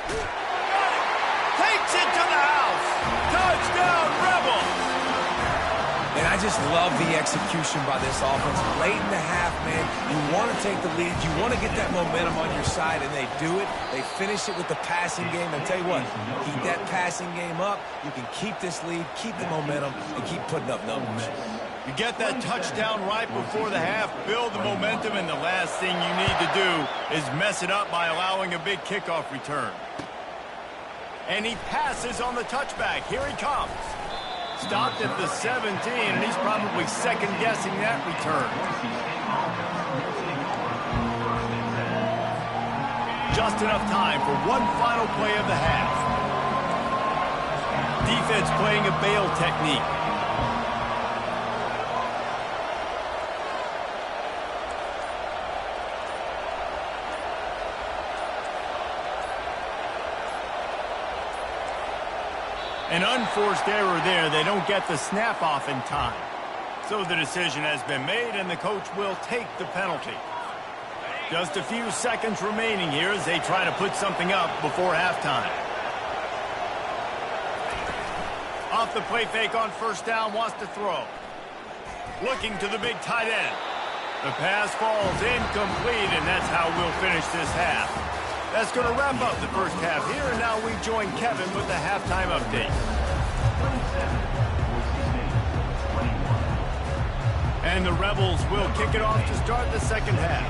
Takes it to the house. Touchdown, Rebels. And I just love the execution by this offense. Late in the half, man, you want to take the lead. You want to get that momentum on your side, and they do it. They finish it with the passing game. And tell you what, keep that passing game up. You can keep this lead, keep the momentum, and keep putting up numbers. You get that touchdown right before the half, build the momentum, and the last thing you need to do is mess it up by allowing a big kickoff return. And he passes on the touchback. Here he comes. Stopped at the 17, and he's probably second-guessing that return. Just enough time for one final play of the half. Defense playing a bail technique. An unforced error there. They don't get the snap off in time. So the decision has been made, and the coach will take the penalty. Just a few seconds remaining here as they try to put something up before halftime. Off the play fake on first down, wants to throw. Looking to the big tight end. The pass falls incomplete, and that's how we'll finish this half. That's going to wrap up the first half here, and now we join Kevin with the halftime update. And the Rebels will kick it off to start the second half.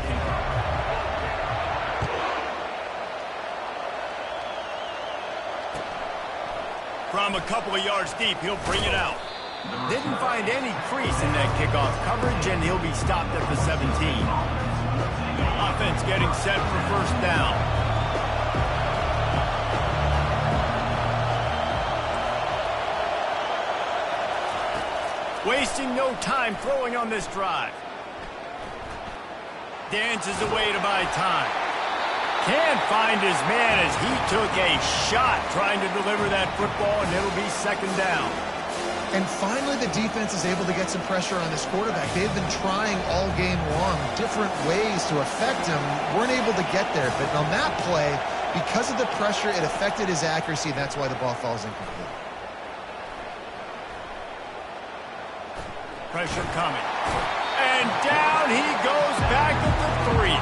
From a couple of yards deep, he'll bring it out. Didn't find any crease in that kickoff coverage, and he'll be stopped at the 17. Offense getting set for first down. Wasting no time throwing on this drive. Dances away to buy time. Can't find his man as he took a shot trying to deliver that football, and it'll be second down. And finally, the defense is able to get some pressure on this quarterback. They've been trying all game long different ways to affect him. Weren't able to get there. But on that play, because of the pressure, it affected his accuracy. That's why the ball falls incomplete. Pressure coming. And down he goes back at the 3.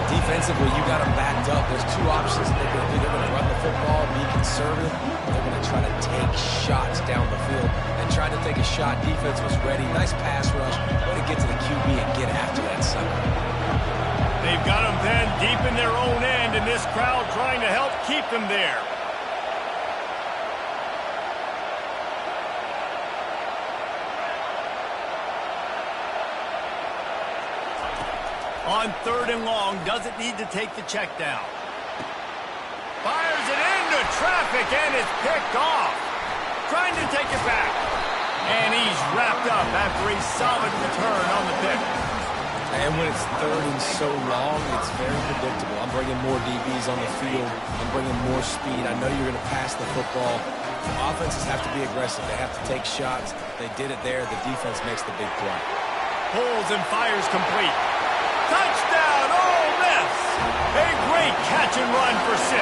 Defensively, you got them backed up. There's two options that they're going to do. They're going to run the football, be conservative. They're going to try to take shots down the field. And trying to take a shot. Defense was ready. Nice pass rush. Way to get to the QB and get after that sucker. They've got them then deep in their own end, and this crowd trying to help keep them there. On 3rd and long, doesn't need to take the check down. Fires it into traffic, and it's picked off. Trying to take it back. And he's wrapped up after a solid return on the pick. And when it's 3rd and so long, it's very predictable. I'm bringing more DBs on the field. I'm bringing more speed. I know you're going to pass the football. The offenses have to be aggressive. They have to take shots. They did it there. The defense makes the big play. Pulls and fires complete. Touchdown, Ole Miss! A great catch and run for 6.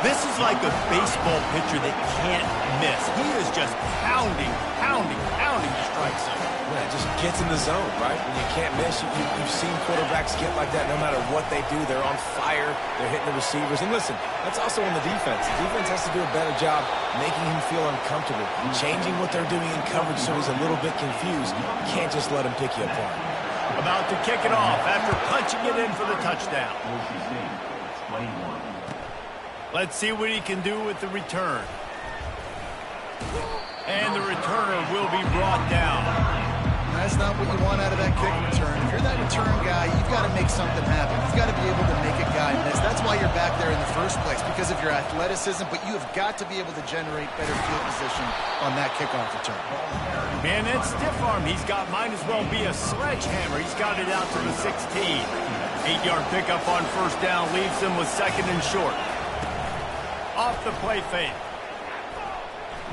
This is like a baseball pitcher that can't miss. He is just pounding the strike zone. Yeah, it just gets in the zone, right? When you can't miss, you've seen quarterbacks get like that no matter what they do. They're on fire. They're hitting the receivers. And listen, that's also on the defense. The defense has to do a better job making him feel uncomfortable, changing what they're doing in coverage so he's a little bit confused. You can't just let him pick you apart. About to kick it off after punching it in for the touchdown. Let's see what he can do with the return. And the returner will be brought down. That's not what you want out of that kick return. If you're that return guy, you've got to make something happen. You've got to be able to make a guy miss. That's why you're back there in the first place, because of your athleticism, but you have got to be able to generate better field position on that kickoff return. Man, that stiff arm he's got might as well be a sledgehammer. He's got it out to the 16. 8-yard pickup on 1st down leaves him with 2nd and short. Off the play fake.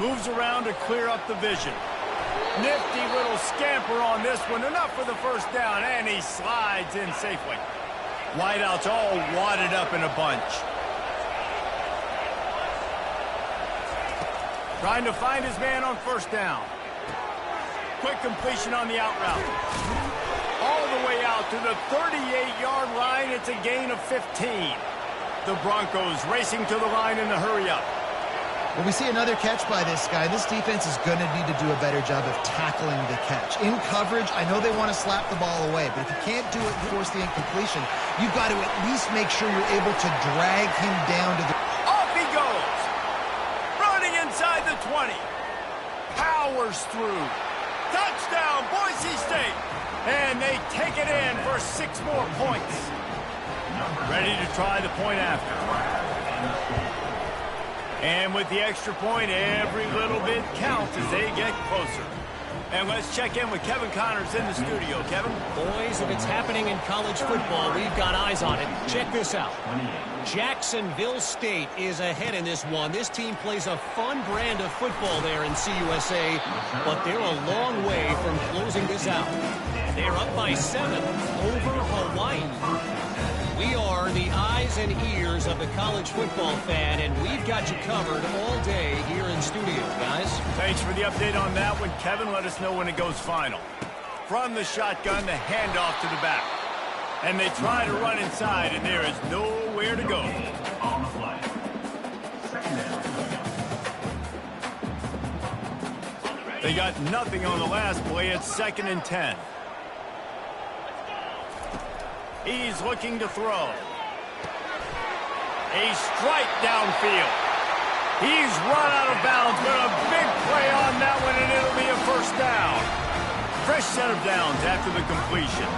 Moves around to clear up the vision. Nifty little scamper on this one. Enough for the 1st down, and he slides in safely. Wideouts all wadded up in a bunch. Trying to find his man on 1st down. Quick completion on the out route. All the way out to the 38-yard line. It's a gain of 15. The Broncos racing to the line in the hurry-up. Well, we see another catch by this guy. This defense is going to need to do a better job of tackling the catch. In coverage, I know they want to slap the ball away, but if you can't do it and force the incompletion, you've got to at least make sure you're able to drag him down to the... Off he goes! Running inside the 20. Powers through. Touchdown, Boise State! And they take it in for 6 more points. Ready to try the point after. And with the extra point, every little bit counts as they get closer. And let's check in with Kevin Connors in the studio. Kevin? Boys, if it's happening in college football, we've got eyes on it. Check this out. Jacksonville State is ahead in this one. This team plays a fun brand of football there in CUSA, but they're a long way from closing this out. They're up by 7 over Hawaii. We are the eyes and ears of the college football fan, and we've got you covered all day here in studio, guys. Thanks for the update on that one, Kevin. Let us know when it goes final. From the shotgun, the handoff to the back. And they try to run inside, and there is nowhere to go. On the play. 2nd down. They got nothing on the last play. It's 2nd and 10. He's looking to throw. A strike downfield. He's run out of bounds, but a big play on that one, and it'll be a 1st down. Fresh set of downs after the completion.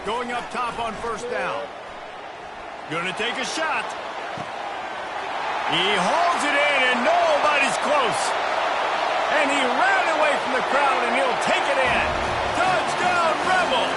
Going up top on 1st down. Gonna take a shot. He holds it in, and nobody's close. And he ran away from the crowd, and he'll take it in. Touchdown, Rebels!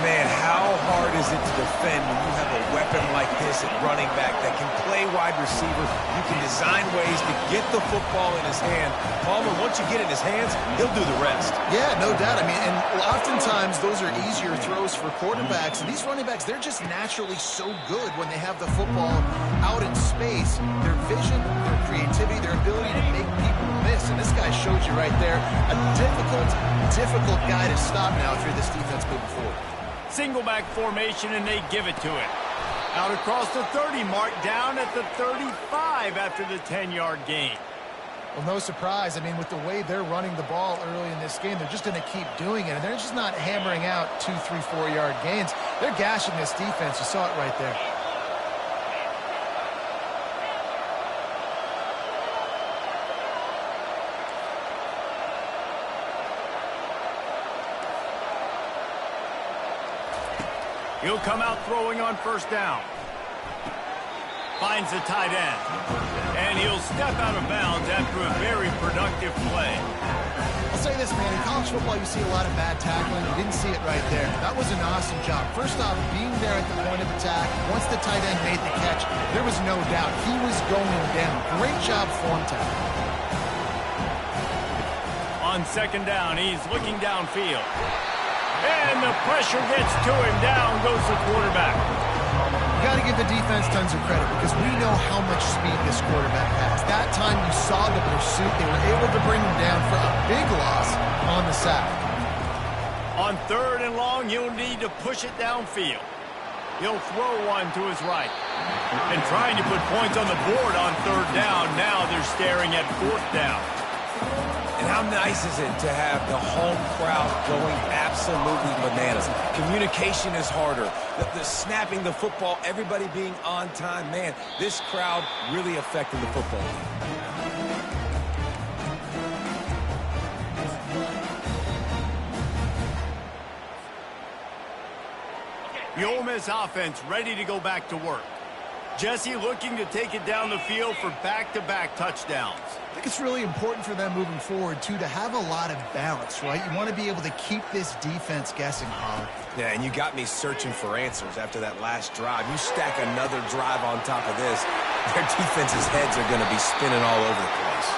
Man, how hard is it to defend when you have a weapon like this at running back that can play wide receiver? You can design ways to get the football in his hand. Palmer, once you get it in his hands, he'll do the rest. Yeah, no doubt. I mean, and oftentimes those are easier throws for quarterbacks. And these running backs, they're just naturally so good when they have the football out in space. Their vision, their creativity, their ability to make people miss. And this guy showed you right there, a difficult guy to stop now if you're this defense moving forward. Single back formation, and they give it to it. Out across the 30, mark down at the 35 after the 10-yard gain. Well, no surprise. I mean, with the way they're running the ball early in this game, they're just going to keep doing it. And they're just not hammering out 2, 3, 4-yard gains. They're gashing this defense. You saw it right there. He'll come out throwing on first down. Finds the tight end. And he'll step out of bounds after a very productive play. I'll say this, man. In college football, you see a lot of bad tackling. You didn't see it right there. That was an awesome job. First off, being there at the point of attack. Once the tight end made the catch, there was no doubt he was going down. Great job form tackle. On second down, he's looking downfield. And the pressure gets to him. Down goes the quarterback. You got to give the defense tons of credit because we know how much speed this quarterback has. That time you saw the pursuit. They were able to bring him down for a big loss on the sack. On third and long, he'll need to push it downfield. He'll throw one to his right. And trying to put points on the board on third down. Now they're staring at fourth down. And how nice is it to have the home crowd going absolutely bananas? Communication is harder. The snapping the football, everybody being on time. Man, this crowd really affecting the football game. The Ole Miss offense ready to go back to work. Jesse looking to take it down the field for back-to-back touchdowns. I think it's really important for them moving forward, too, to have a lot of balance, right? You want to be able to keep this defense guessing, Holly. Yeah, and you got me searching for answers after that last drive. You stack another drive on top of this, their defense's heads are going to be spinning all over the place.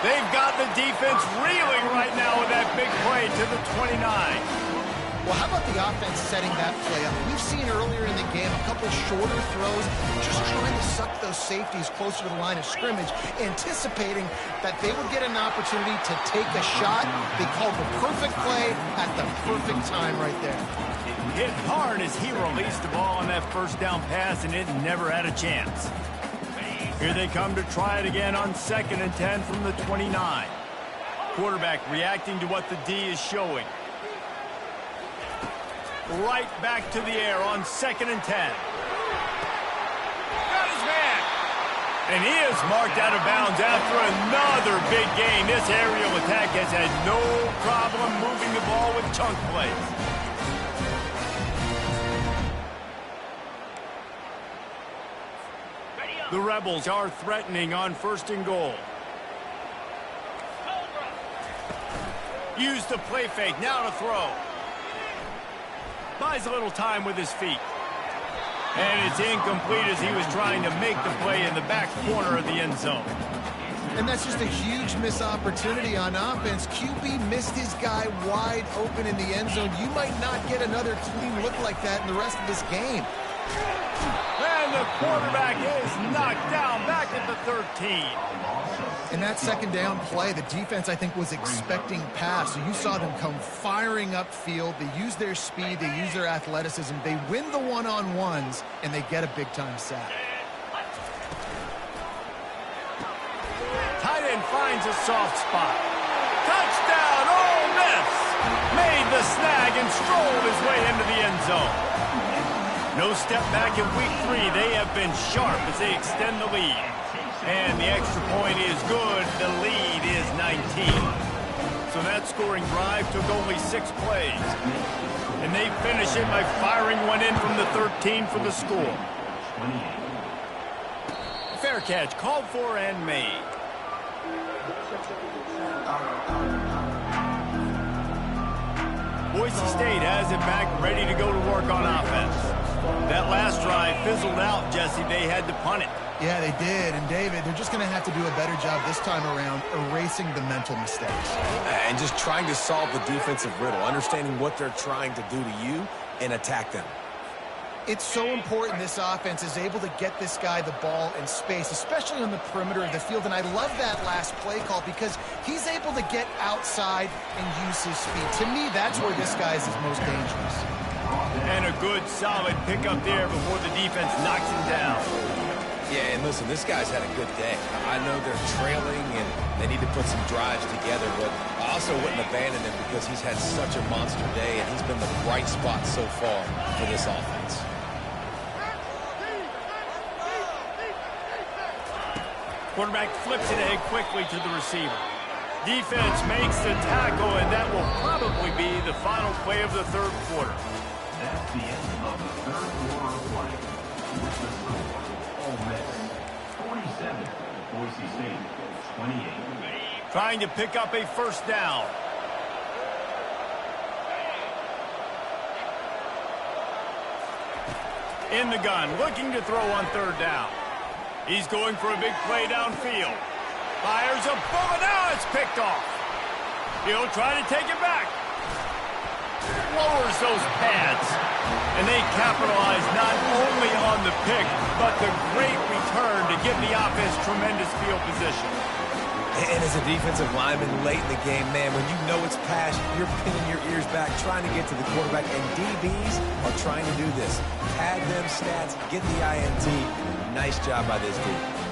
They've got the defense reeling right now with that big play to the 29. Well, how about the offense setting that play up? We've seen earlier in the game a couple shorter throws, just trying to suck those safeties closer to the line of scrimmage, anticipating that they would get an opportunity to take a shot. They called the perfect play at the perfect time right there. Hit hard as he released the ball on that first down pass, and it never had a chance. Here they come to try it again on 2nd and 10 from the 29. Quarterback reacting to what the D is showing. Right back to the air on 2nd and 10. Got his man. And he is marked out of bounds after another big gain. This aerial attack has had no problem moving the ball with chunk plays. The Rebels are threatening on 1st and goal. Use the play fake. Now to throw. Buys a little time with his feet. And it's incomplete as he was trying to make the play in the back corner of the end zone. And that's just a huge missed opportunity on offense. QB missed his guy wide open in the end zone. You might not get another clean look like that in the rest of this game. And the quarterback is knocked down back at the 13. In that second down play, the defense, I think, was expecting pass. So you saw them come firing upfield. They use their speed. They use their athleticism. They win the one-on-ones, and they get a big-time sack. Tight end finds a soft spot. Touchdown, Ole Miss! Made the snag and strolled his way into the end zone. No step back in week 3. They have been sharp as they extend the lead. And the extra point is good. The lead is 19. So that scoring drive took only 6 plays. And they finish it by firing one in from the 13 for the score. Fair catch called for and made. Boise State has it back, ready to go to work on offense. That last drive fizzled out, Jesse. They had to punt it. Yeah, they did. And, David, they're just going to have to do a better job this time around erasing the mental mistakes. And just trying to solve the defensive riddle, understanding what they're trying to do to you and attack them. It's so important this offense is able to get this guy the ball in space, especially on the perimeter of the field. And I love that last play call because he's able to get outside and use his speed. To me, that's where this guy is his most dangerous. And a good, solid pickup there before the defense knocks him down. Yeah, and listen, this guy's had a good day. I know they're trailing and they need to put some drives together, but I also wouldn't abandon him because he's had such a monster day and he's been the bright spot so far for this offense. Quarterback flips it ahead quickly to the receiver. Defense makes the tackle, and that will probably be the final play of the third quarter. That's the end of the third quarter of play. With the score, Ole Miss 47, Boise State 28. Trying to pick up a first down. In the gun, looking to throw on third down. He's going for a big play downfield. Fires a bullet. Now it's picked off. He'll try to take it back. Lowers those pads. And they capitalize not only on the pick, but the great return to give the offense tremendous field position. And as a defensive lineman late in the game, man, when you know it's pass, you're pinning your ears back, trying to get to the quarterback, and DBs are trying to do this. Tag them stats, get the INT. Nice job by this dude.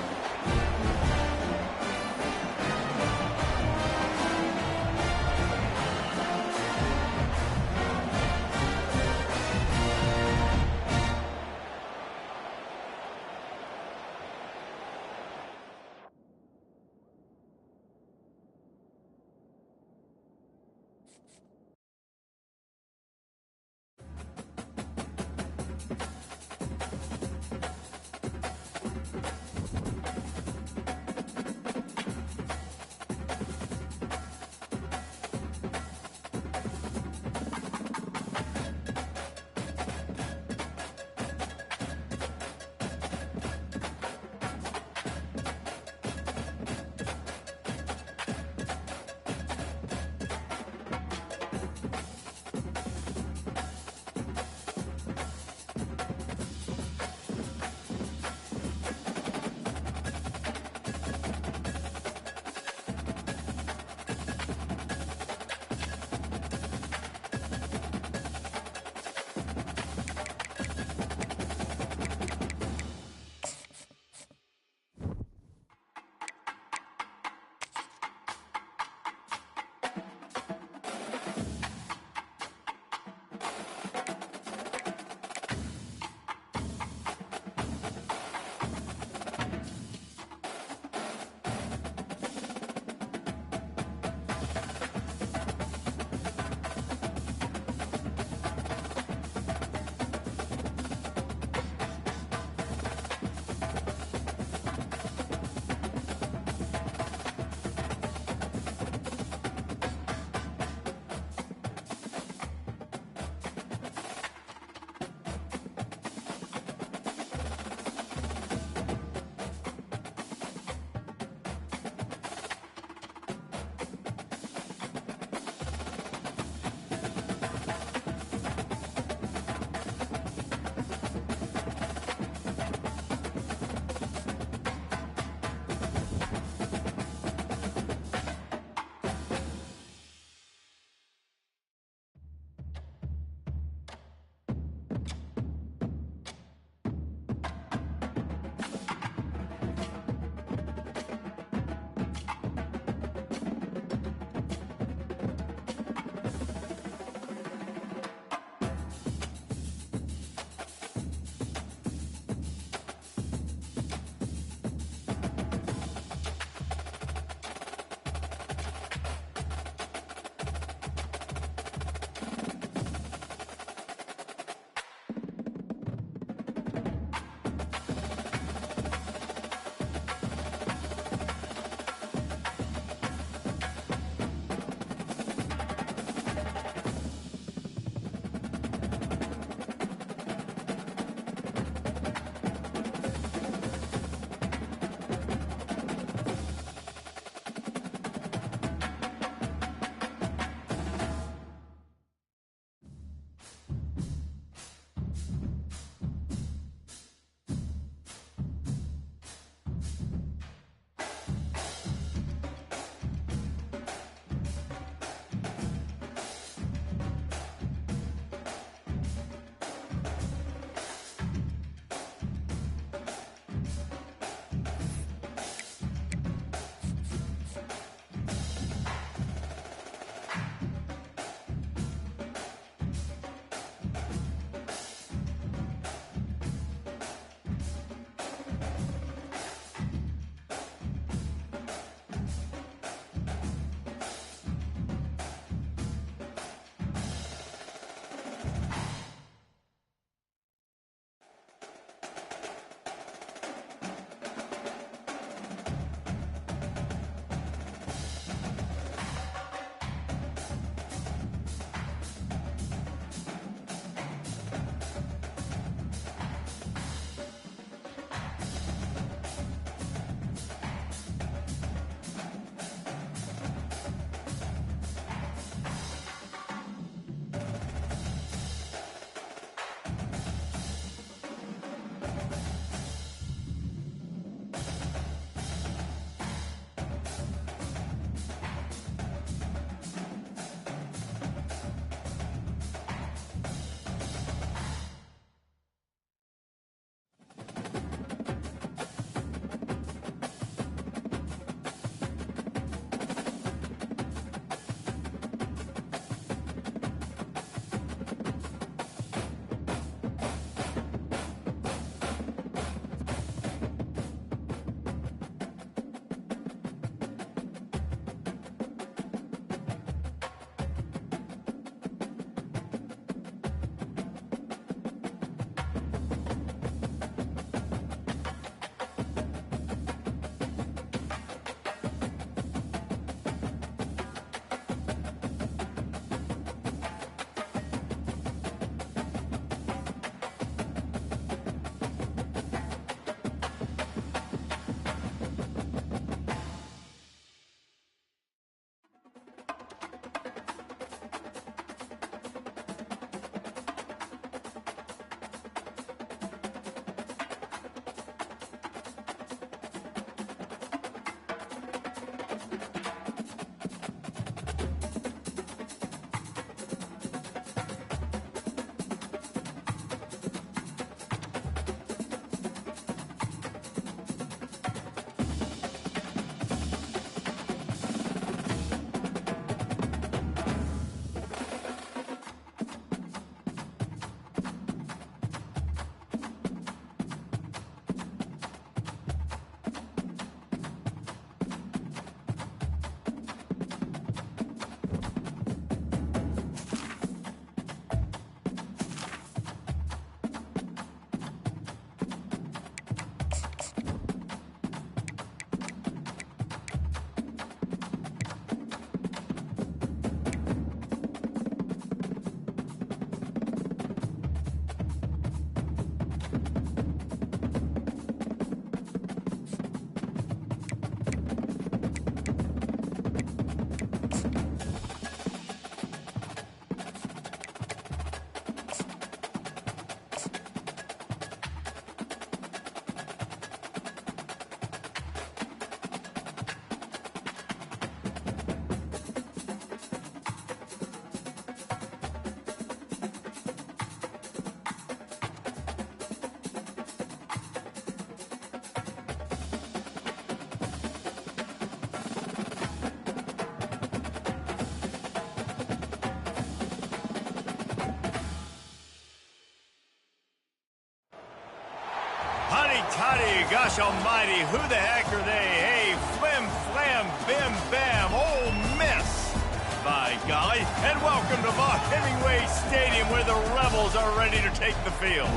toddy, gosh almighty, who the heck are they? Hey, flim, flam, bim, bam, Ole Miss. By golly, and welcome to Boisevsrebs Stadium where the Rebels are ready to take the field.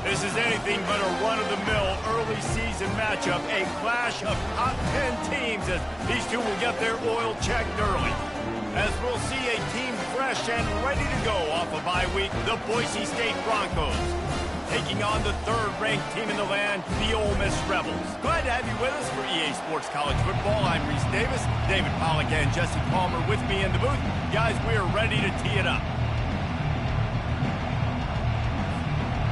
This is anything but a run-of-the-mill early season matchup, a clash of top 10 teams as these two will get their oil checked early. As we'll see a team fresh and ready to go off a bye week, the Boise State Broncos, taking on the third-ranked team in the land, the Ole Miss Rebels. Glad to have you with us for EA Sports College Football. I'm Reese Davis, David Pollack and Jesse Palmer with me in the booth. Guys, we are ready to tee it up.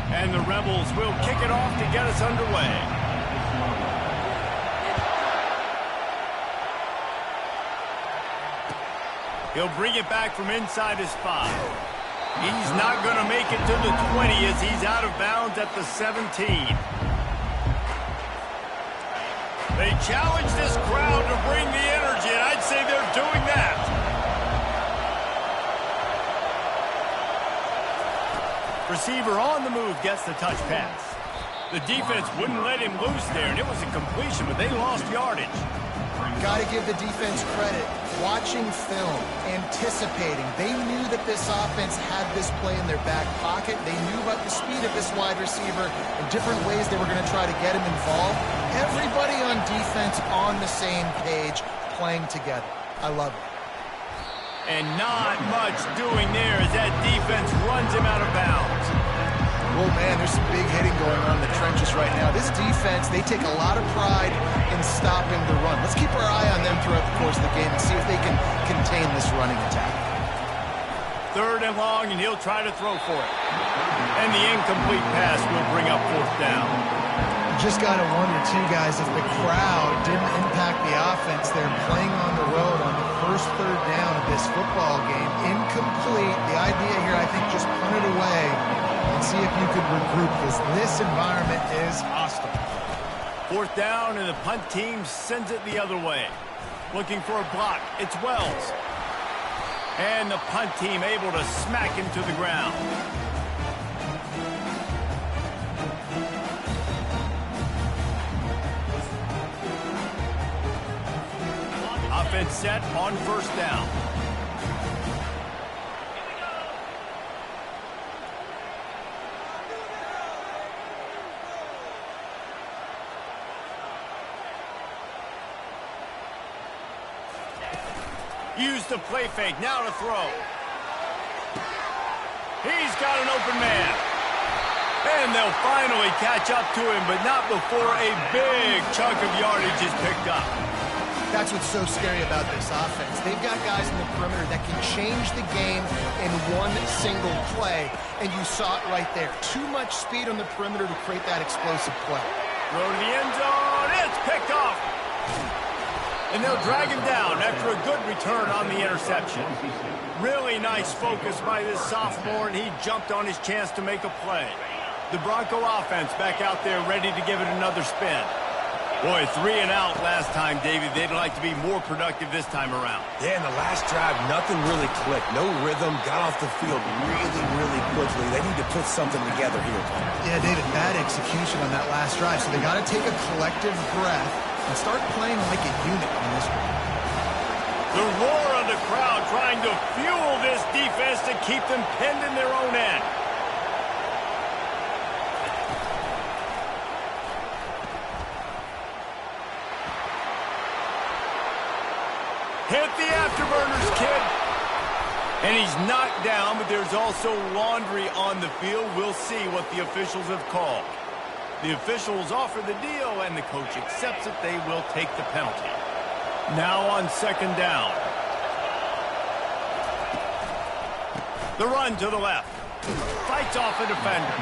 And the Rebels will kick it off to get us underway. He'll bring it back from inside his 5. He's not going to make it to the 20 as he's out of bounds at the 17. They challenge this crowd to bring the energy, and I'd say they're doing that. Receiver on the move gets the touch pass. The defense wouldn't let him loose there, and it was a completion, but they lost yardage. Got to give the defense credit. Watching film, anticipating. They knew that this offense had this play in their back pocket. They knew about the speed of this wide receiver and different ways they were going to try to get him involved. Everybody on defense on the same page, playing together. I love it. And not much doing there as that defense runs him out of bounds. Oh, man, there's some big hitting going on in the trenches right now. This defense, they take a lot of pride in stopping the run. Let's keep our eye on them throughout the course of the game and see if they can contain this running attack. Third and long, and he'll try to throw for it. And the incomplete pass will bring up fourth down. Just got to wonder, too, guys, if the crowd didn't impact the offense. They're playing on the road on the first third down of this football game. Incomplete. The idea here, I think, just punt it away and see if you could regroup, because this environment is hostile. Fourth down, and the punt team sends it the other way. Looking for a block. It's Wells. And the punt team able to smack him to the ground. Offense set on first down. Use the play fake, now to throw. He's got an open man. And they'll finally catch up to him, but not before a big chunk of yardage is picked up. That's what's so scary about this offense. They've got guys in the perimeter that can change the game in one single play, and you saw it right there. Too much speed on the perimeter to create that explosive play. Throw to the end zone, it's picked off. And they'll drag him down after a good return on the interception. Really nice focus by this sophomore, and he jumped on his chance to make a play. The Bronco offense back out there ready to give it another spin. Boy, 3 and out last time, David. They'd like to be more productive this time around. Yeah, in the last drive, nothing really clicked. No rhythm, got off the field really quickly. They need to put something together here. Yeah, David, bad execution on that last drive, so they got to take a collective breath and start playing like a unit on this one. The roar of the crowd trying to fuel this defense to keep them pinned in their own end. Hit the afterburners, kid. And he's knocked down, but there's also laundry on the field. We'll see what the officials have called. The officials offer the deal, and the coach accepts it. They will take the penalty. Now on second down. The run to the left. Fights off a defender.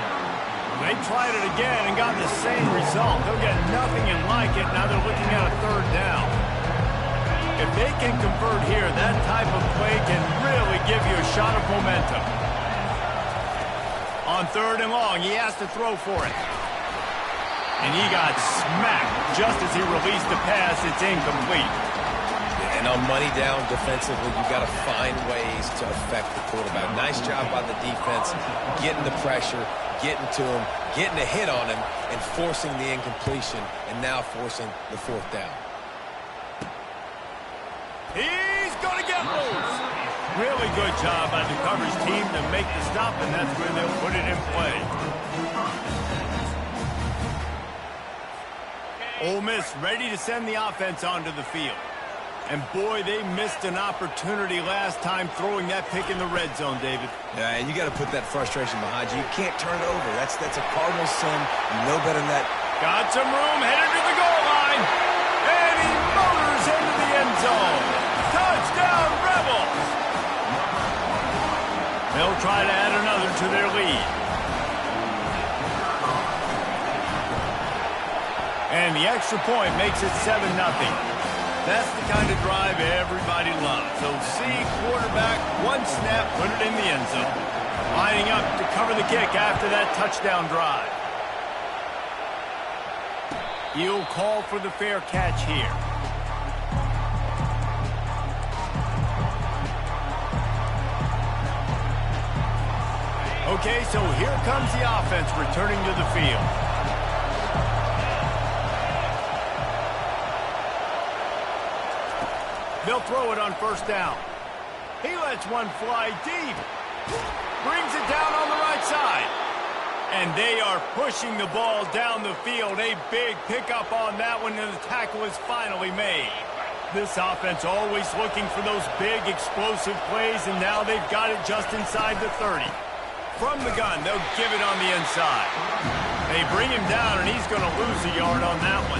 They tried it again and got the same result. They'll get nothing and like it. Now they're looking at a third down. If they can convert here, that type of play can really give you a shot of momentum. On third and long, he has to throw for it. And he got smacked just as he released the pass. It's incomplete. And on money down defensively, you got to find ways to affect the quarterback. Nice job by the defense, getting the pressure, getting to him, getting a hit on him, and forcing the incompletion, and now forcing the 4th down. He's going to get loose. Really good job by the coverage team to make the stop, and that's where they'll put it in play. Ole Miss ready to send the offense onto the field. And, boy, they missed an opportunity last time throwing that pick in the red zone, David. Yeah, and you got to put that frustration behind you. You can't turn it over. That's a Cardinal sin. You know better than that. Got some room, headed to the goal line. And he motors into the end zone. Touchdown, Rebels! They'll try to add another to their lead. And the extra point makes it 7-0. That's the kind of drive everybody loves. So see quarterback, one snap, put it in the end zone. Lining up to cover the kick after that touchdown drive. He'll call for the fair catch here. Okay, so here comes the offense returning to the field. They'll throw it on 1st down. He lets one fly deep. Brings it down on the right side. And they are pushing the ball down the field. A big pickup on that one, and the tackle is finally made. This offense always looking for those big explosive plays, and now they've got it just inside the 30. From the gun, they'll give it on the inside. They bring him down, and he's going to lose a yard on that one.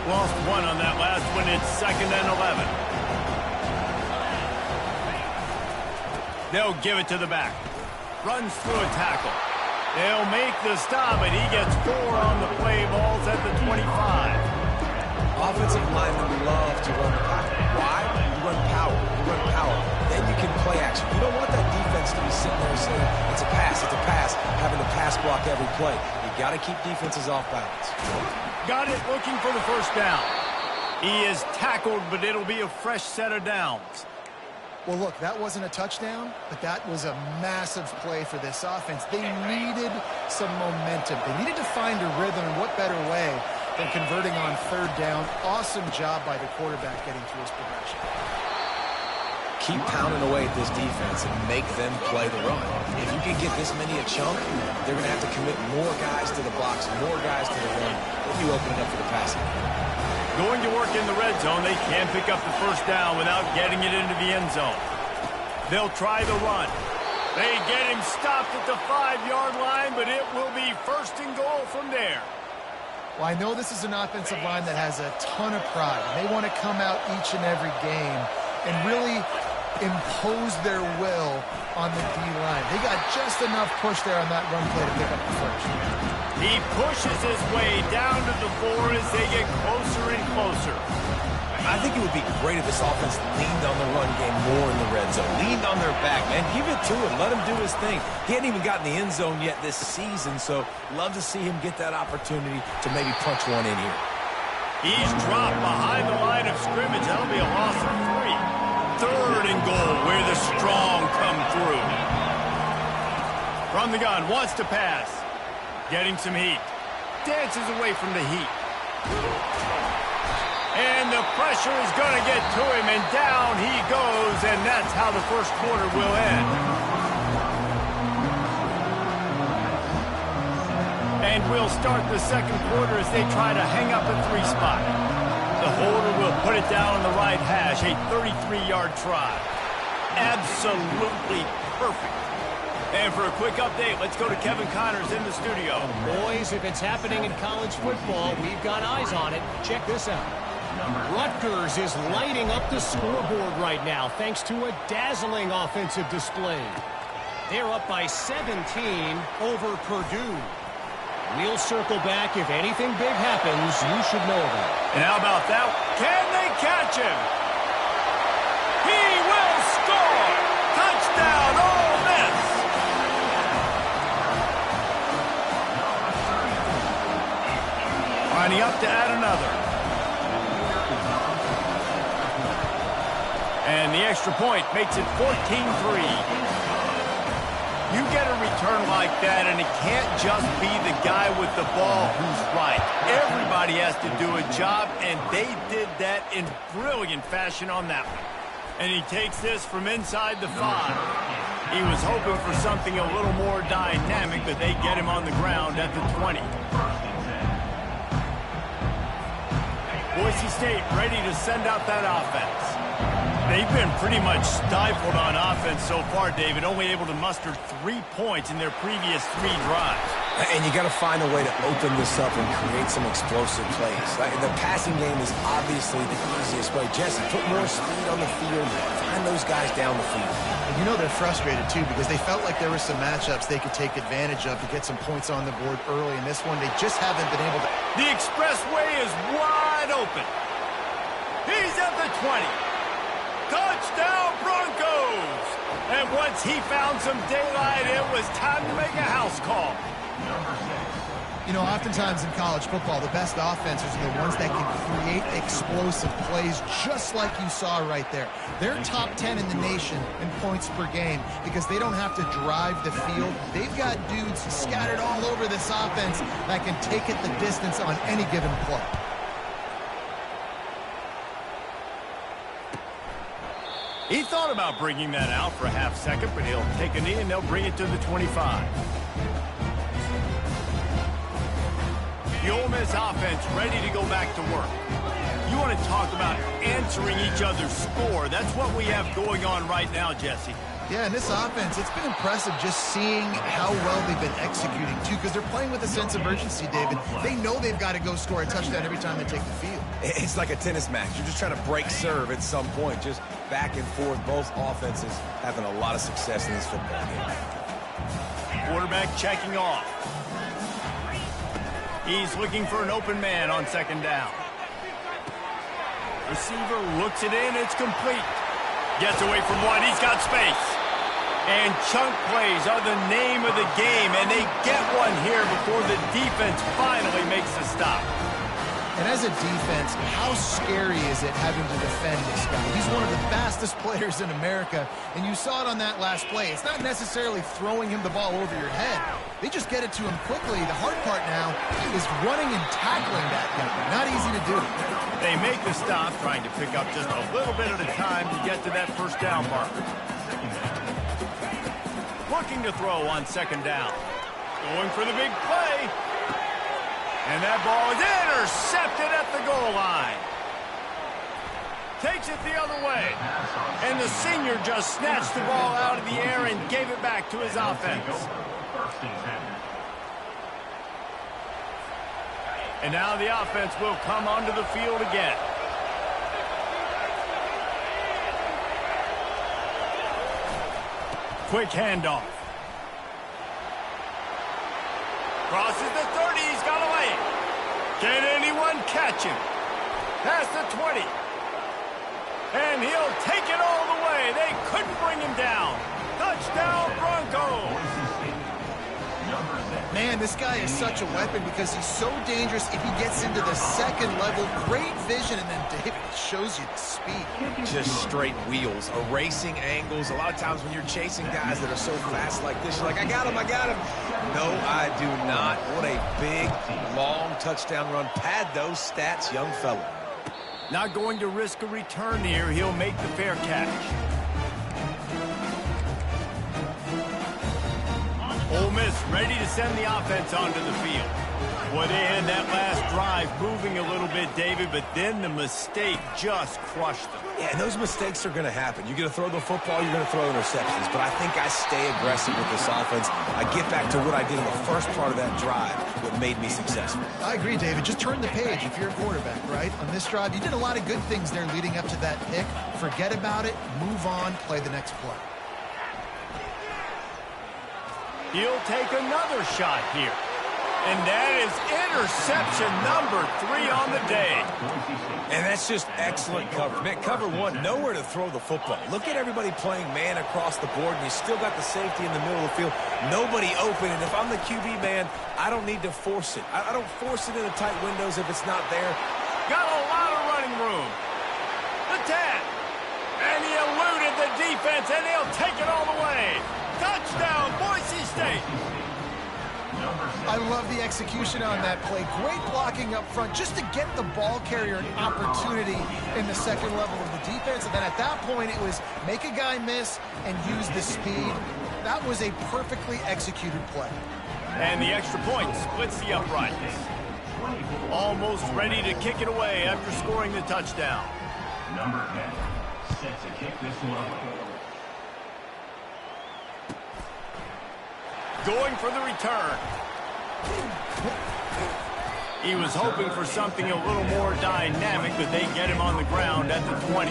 Lost one on that last one. It's 2nd and 11. They'll give it to the back. Runs through a tackle. They'll make the stop, and he gets 4 on the play. Ball's at the 25. Offensive linemen love to run the power. Why? You run power. You run power. Then you can play action. You don't want that defense to be sitting there saying, it's a pass, having to pass block every play. You got to keep defenses off balance. Got it, looking for the 1st down. He is tackled, but it'll be a fresh set of downs. Well, look, that wasn't a touchdown, but that was a massive play for this offense. They needed some momentum. They needed to find a rhythm, and what better way than converting on 3rd down. Awesome job by the quarterback getting through his progression. Keep pounding away at this defense and make them play the run. If you can get this many a chunk, they're going to have to commit more guys to the box, more guys to the run, if you open it up for the passing. Going to work in the red zone, they can pick up the 1st down without getting it into the end zone. They'll try the run. They get him stopped at the 5-yard line, but it will be 1st and goal from there. Well, I know this is an offensive line that has a ton of pride. They want to come out each and every game and really impose their will on the D-line. They got just enough push there on that run play to pick up the 1st. He pushes his way down to the 4 as they get closer and closer. I think it would be great if this offense leaned on the run game more in the red zone. Leaned on their back, man. Give it to him. Let him do his thing. He hadn't even gotten the end zone yet this season, so love to see him get that opportunity to maybe punch one in here. He's dropped behind the line of scrimmage. That'll be a loss of 3. 3rd and goal where the strong come through. From the gun, wants to pass. Getting some heat. Dances away from the heat. And the pressure is going to get to him, and down he goes, and that's how the 1st quarter will end. And we'll start the 2nd quarter as they try to hang up a 3 spot. The holder will put it down on the right hash, a 33-yard try. Absolutely perfect. And for a quick update, let's go to Kevin Connors in the studio. Boys, if it's happening in college football, we've got eyes on it. Check this out. Rutgers is lighting up the scoreboard right now thanks to a dazzling offensive display. They're up by 17 over Purdue. We'll circle back. If anything big happens, you should know about it. And how about that? Can they catch him? He will score! Touchdown, Ole Miss! Lining up to add another. And the extra point makes it 14-3. You get a return like that, and it can't just be the guy with the ball who's right. Everybody has to do a job, and they did that in brilliant fashion on that one. And he takes this from inside the 5. He was hoping for something a little more dynamic, but they get him on the ground at the 20. Boise State ready to send out that offense. They've been pretty much stifled on offense so far, David, only able to muster 3 points in their previous 3 drives. And you got to find a way to open this up and create some explosive plays. The passing game is obviously the easiest way. Jesse, put more speed on the field, find those guys down the field. And you know they're frustrated, too, because they felt like there were some matchups they could take advantage of to get some points on the board early. In this one, they just haven't been able to. The expressway is wide open. He's at the 20. Touchdown, Broncos! And once he found some daylight, it was time to make a house call. You know, oftentimes in college football, the best offenses are the ones that can create explosive plays, just like you saw right there. They're top 10 in the nation in points per game because they don't have to drive the field. They've got dudes scattered all over this offense that can take it the distance on any given play. He thought about bringing that out for a half second, but he'll take a knee and they'll bring it to the 25. The Ole Miss offense ready to go back to work. You want to talk about answering each other's score. That's what we have going on right now, Jesse. Yeah, and this offense, it's been impressive just seeing how well they've been executing, too, because they're playing with a sense of urgency, David. They know they've got to go score a touchdown every time they take the field. It's like a tennis match. You're just trying to break serve at some point, just back and forth. Both offenses having a lot of success in this football game. Quarterback checking off. He's looking for an open man on second down. Receiver looks it in. It's complete. Gets away from one. He's got space. And chunk plays are the name of the game, and they get one here before the defense finally makes the stop. And as a defense, how scary is it having to defend this guy? He's one of the fastest players in America, and you saw it on that last play. It's not necessarily throwing him the ball over your head. They just get it to him quickly. The hard part now is running and tackling that guy. Not easy to do. They make the stop, trying to pick up just a little bit at a time to get to that first down marker. Looking to throw on second down. Going for the big play. And that ball is intercepted at the goal line. Takes it the other way. And the senior just snatched the ball out of the air and gave it back to his offense. And now the offense will come onto the field again. Quick handoff. Crosses the 30. He's got a lane. Can anyone catch him? Past the 20. And he'll take it all the way. They couldn't bring him down. Touchdown, Broncos. Man, this guy is such a weapon because he's so dangerous if he gets into the second level. Great vision, and then David shows you the speed. Just straight wheels, erasing angles. A lot of times when you're chasing guys that are so fast like this, you're like, I got him, I got him. No, I do not. What a big, long touchdown run. Pad those stats, young fella. Not going to risk a return here. He'll make the fair catch. Ole Miss ready to send the offense onto the field. Boy, they had that last drive moving a little bit, David, but then the mistake just crushed them. Yeah, and those mistakes are going to happen. You're going to throw the football, you're going to throw interceptions. But I think I stay aggressive with this offense. I get back to what I did in the first part of that drive, what made me successful. I agree, David. Just turn the page if you're a quarterback, right? On this drive, you did a lot of good things there leading up to that pick. Forget about it, move on, play the next play. He'll take another shot here. And that is interception number 3 on the day. And that's just excellent coverage. Man, cover one, nowhere to throw the football. Look at everybody playing man across the board, and you still got the safety in the middle of the field. Nobody open, and if I'm the QB man, I don't need to force it. I don't force it into tight windows if it's not there. Got a lot of running room. The 10. And he eluded the defense, and he'll take it all the way. Touchdown, Boise State. I love the execution on that play. Great blocking up front just to get the ball carrier an opportunity in the second level of the defense. And then at that point, it was make a guy miss and use the speed. That was a perfectly executed play. And the extra point splits the uprights. Almost ready to kick it away after scoring the touchdown. Number 10, set to kick this one away. Going for the return. He was hoping for something a little more dynamic, but they get him on the ground at the 20.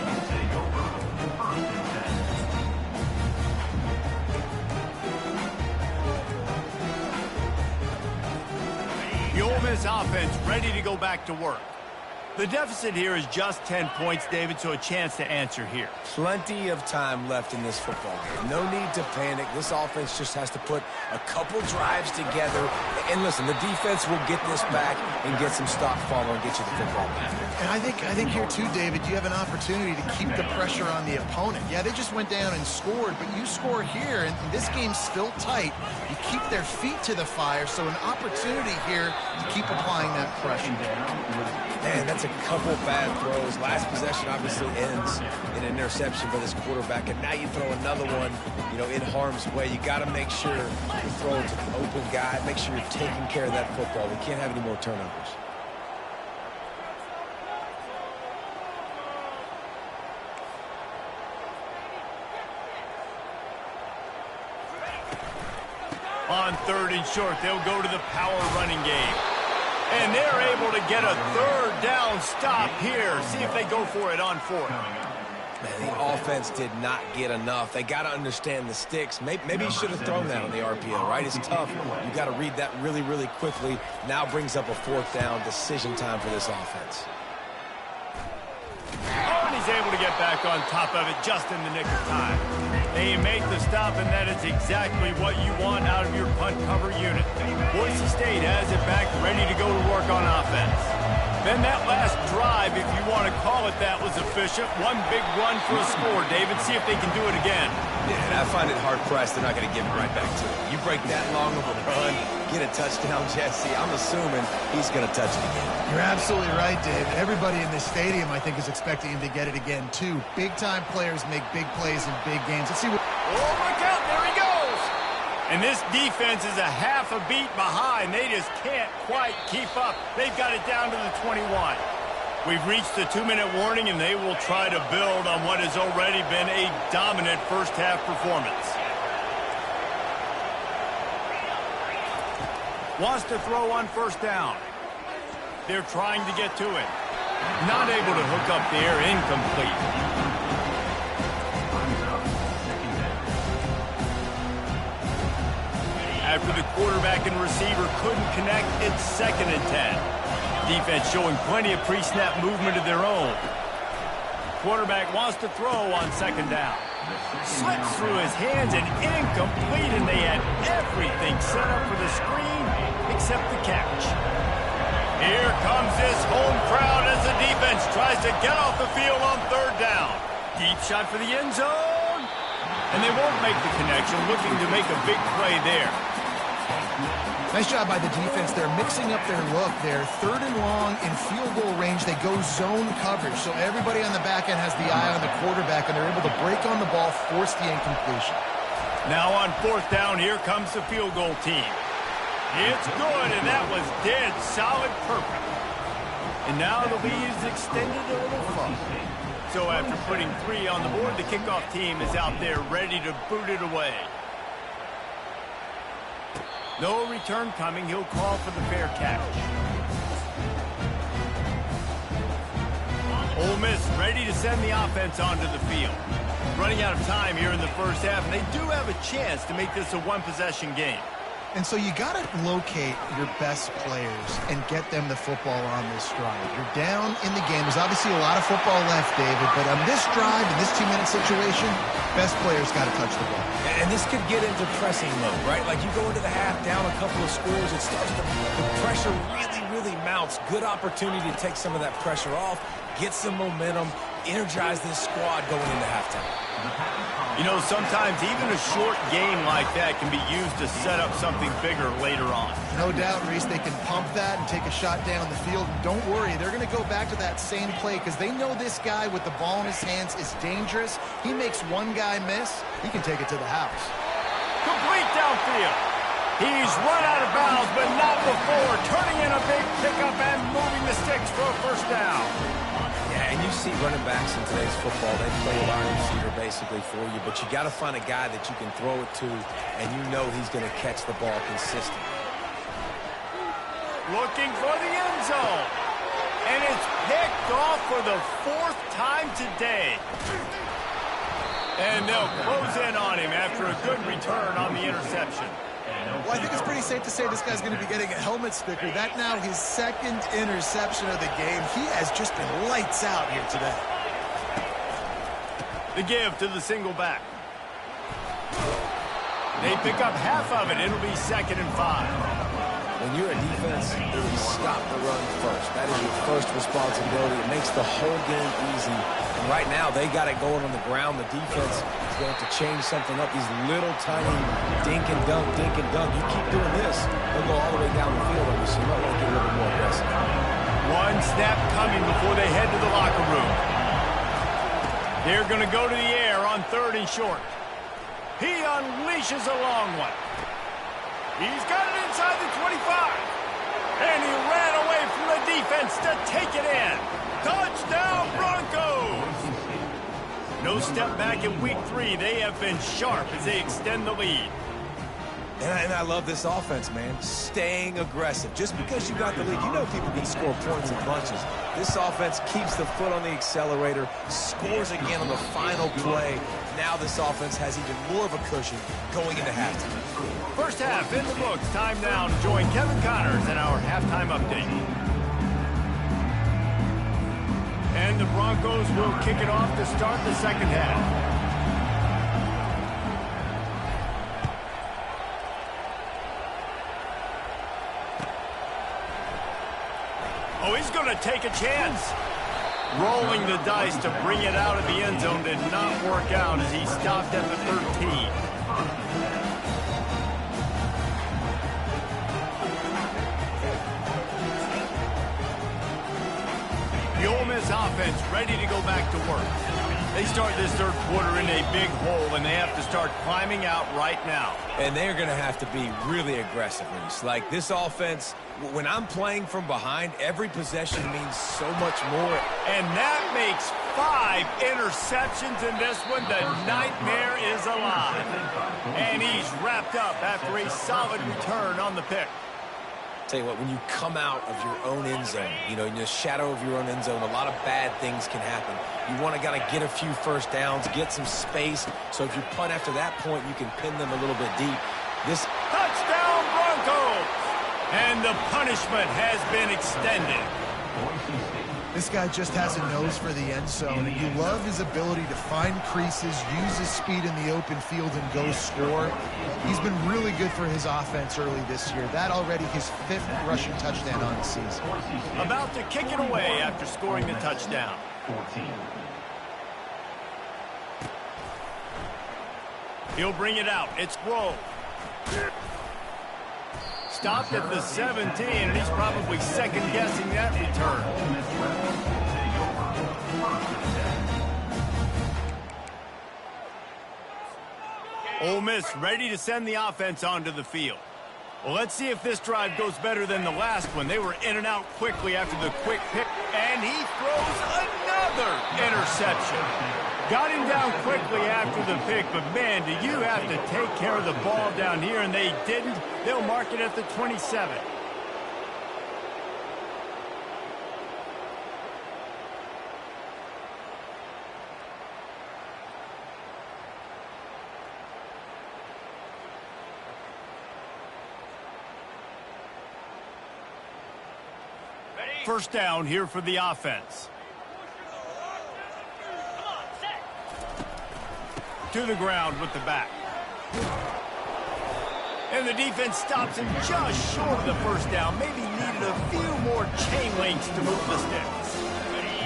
The Ole Miss offense ready to go back to work. The deficit here is just 10 points, David, so a chance to answer here. Plenty of time left in this football game. No need to panic. This offense just has to put a couple drives together. And listen, the defense will get this back and get some stop follow and get you the football back. And I think here too, David, you have an opportunity to keep the pressure on the opponent. Yeah, they just went down and scored, but you score here, and this game's still tight. You keep their feet to the fire, so an opportunity here to keep applying that pressure. Man, that's a couple bad throws. Last possession obviously ends in an interception by this quarterback, and now you throw another one, in harm's way. You got to make sure you're throwing to the open guy. Make sure you're taking care of that football. We can't have any more turnovers. On 3rd and short, they'll go to the power running game. And they're able to get a 3rd down stop here. See if they go for it on 4th. Man, the offense did not get enough. They got to understand the sticks. Maybe he should have thrown that on the RPO, right? It's tough. You got to read that really, really quickly. Now brings up a 4th down decision time for this offense. Oh, and he's able to get back on top of it just in the nick of time. They make the stop, and that is exactly what you want out of your punt cover unit. Boise State has it back, ready to go to work on offense. Then that last drive, if you want to call it that, was efficient. One big run for a score, David. See if they can do it again. Yeah, and I find it hard-pressed. They're not going to give it right back to it. You break that long of a run, get a touchdown, Jesse. I'm assuming he's going to touch it again. You're absolutely right, Dave. Everybody in this stadium, I think, is expecting him to get it again, too. Big-time players make big plays in big games. Let's see what... Oh, look out. There he goes. And this defense is a half a beat behind. They just can't quite keep up. They've got it down to the 21. We've reached the 2-minute warning, and they will try to build on what has already been a dominant first-half performance. Wants to throw on 1st down. They're trying to get to it. Not able to hook up there. Incomplete. After the quarterback and receiver couldn't connect, it's 2nd and 10. Defense showing plenty of pre-snap movement of their own. Quarterback wants to throw on 2nd down. Slips through his hands and incomplete, and they had everything set up for the screen except the catch. Here comes this home crowd as the defense tries to get off the field on 3rd down. Deep shot for the end zone. And they won't make the connection, looking to make a big play there. Nice job by the defense. They're mixing up their look. They're 3rd and long in field goal range. They go zone coverage, so everybody on the back end has the eye on the quarterback, and they're able to break on the ball, force the incompletion. Now on 4th down, here comes the field goal team. It's good, and that was dead solid perfect. And now the lead is extended a little further. So after putting 3 on the board, the kickoff team is out there ready to boot it away. No return coming. He'll call for the fair catch. Ole Miss ready to send the offense onto the field. Running out of time here in the first half, and they do have a chance to make this a one-possession game. And so you got to locate your best players and get them the football on this drive. You're down in the game. There's obviously a lot of football left, David, but on this drive, in this 2-minute situation, best players got to touch the ball. And this could get into pressing mode, right? Like you go into the half, down a couple of scores, it starts to, the pressure really mounts. Good opportunity to take some of that pressure off, get some momentum, energize this squad going into halftime. You know, sometimes even a short game like that can be used to set up something bigger later on. No doubt, Reese, they can pump that and take a shot down the field. And don't worry, they're going to go back to that same play because they know this guy with the ball in his hands is dangerous. He makes one guy miss, he can take it to the house. Complete downfield. He's run out of bounds, but not before turning in a big pickup and moving the sticks for a first down. Yeah, and you see running backs in today's football, they play a wide receiver basically for you, but you got to find a guy that you can throw it to, and you know he's going to catch the ball consistently. Looking for the end zone. And it's picked off for the 4th time today. And they'll close in on him after a good return on the interception. Well, I think it's pretty safe to say this guy's going to be getting a helmet sticker. That now his 2nd interception of the game. He has just been lights out here today. The give to the single back. They pick up half of it. It'll be 2nd and 5. When you're a defense, you stop the run first. That is your first responsibility. It makes the whole game easy. And right now, they got it going on the ground. The defense is going to have to change something up. These little tiny dink and dunk, dink and dunk. You keep doing this, they'll go all the way down the field on you, so you might want to get a little bit more aggressive. One snap coming before they head to the locker room. They're going to go to the air on 3rd and short. He unleashes a long one. He's got it inside the 25. And he ran away from the defense to take it in. Touchdown, Broncos! No step back in week 3. They have been sharp as they extend the lead. And I love this offense, man. Staying aggressive. Just because you got the lead, you know people can score points in bunches. This offense keeps the foot on the accelerator, scores again on the final play. Now this offense has even more of a cushion going into halftime. First half in the books. Time now to join Kevin Connors in our halftime update. And the Broncos will kick it off to start the 2nd half. Oh, he's going to take a chance. Rolling the dice to bring it out of the end zone did not work out as he stopped at the 13. The Ole Miss offense ready to go back to work. They start this 3rd quarter in a big hole, and they have to start climbing out right now. And they're going to have to be really aggressive, Reese. Like this offense, when I'm playing from behind, every possession means so much more. And that makes 5 interceptions in this one. The nightmare is alive. And he's wrapped up after a solid return on the pick. Tell you what, when you come out of your own end zone, you know, in the shadow of your own end zone, a lot of bad things can happen. You want to get a few first downs, get some space, so if you punt after that point, you can pin them a little bit deep. This touchdown Broncos! And the punishment has been extended. This guy just has a nose for the end zone, and you love his ability to find creases, use his speed in the open field, and go score. He's been really good for his offense early this year. That already his 5th rushing touchdown on the season. About to kick it away after scoring the touchdown. 14. He'll bring it out. It's Grove. Stopped at the 17, and he's probably second-guessing that return. Ole Miss ready to send the offense onto the field. Well, let's see if this drive goes better than the last one. They were in and out quickly after the quick pick, and he throws another interception. Got him down quickly after the pick, but man, do you have to take care of the ball down here, and they didn't. They'll mark it at the 27. First down here for the offense. To the ground with the back. And the defense stops him just short of the first down. Maybe needed a few more chain links to move the sticks.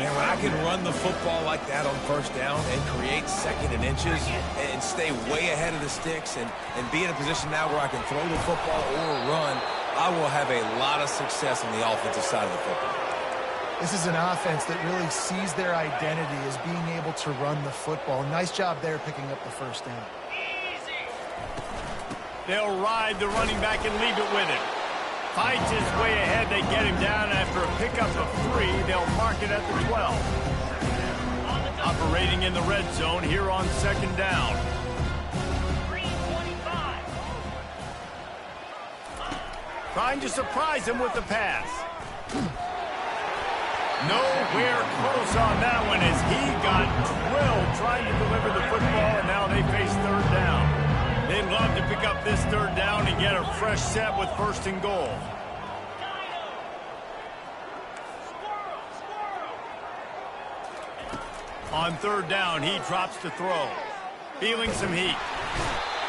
Man, when I can run the football like that on first down and create second and inches and stay way ahead of the sticks and be in a position now where I can throw the football or run, I will have a lot of success on the offensive side of the football. This is an offense that really sees their identity as being able to run the football. Nice job there picking up the first down. They'll ride the running back and leave it with him. Fights his way ahead. They get him down after a pickup of 3. They'll mark it at the 12. Operating in the red zone here on second down. Trying to surprise him with the pass. Nowhere close on that one as he got drilled trying to deliver the football, and now they face third down. They'd love to pick up this third down and get a fresh set with first and goal. On third down, he drops to throw. Feeling some heat.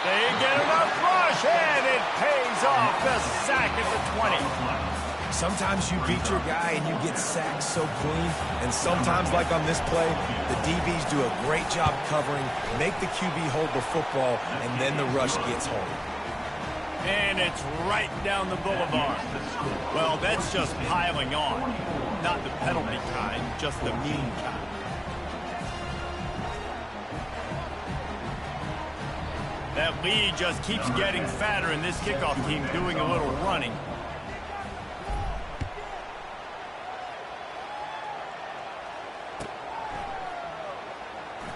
They get enough rush, and it pays off. The sack at the 20. Sometimes you beat your guy and you get sacked so clean, and sometimes, like on this play, the DBs do a great job covering, make the QB hold the football, and then the rush gets home. And it's right down the boulevard. Well, that's just piling on. Not the penalty kind, just the mean kind. That lead just keeps getting fatter, and this kickoff team doing a little running.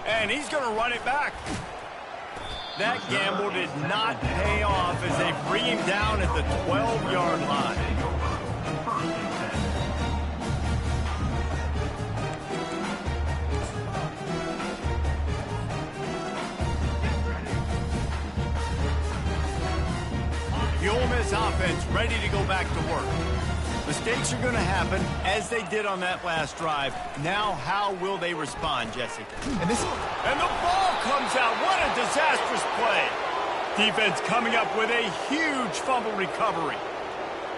And he's going to run it back. That gamble did not pay off as they bring him down at the 12-yard line. The Ole Miss offense ready to go back to work. Mistakes are going to happen, as they did on that last drive. Now, how will they respond, Jesse? And the ball comes out. What a disastrous play. Defense coming up with a huge fumble recovery.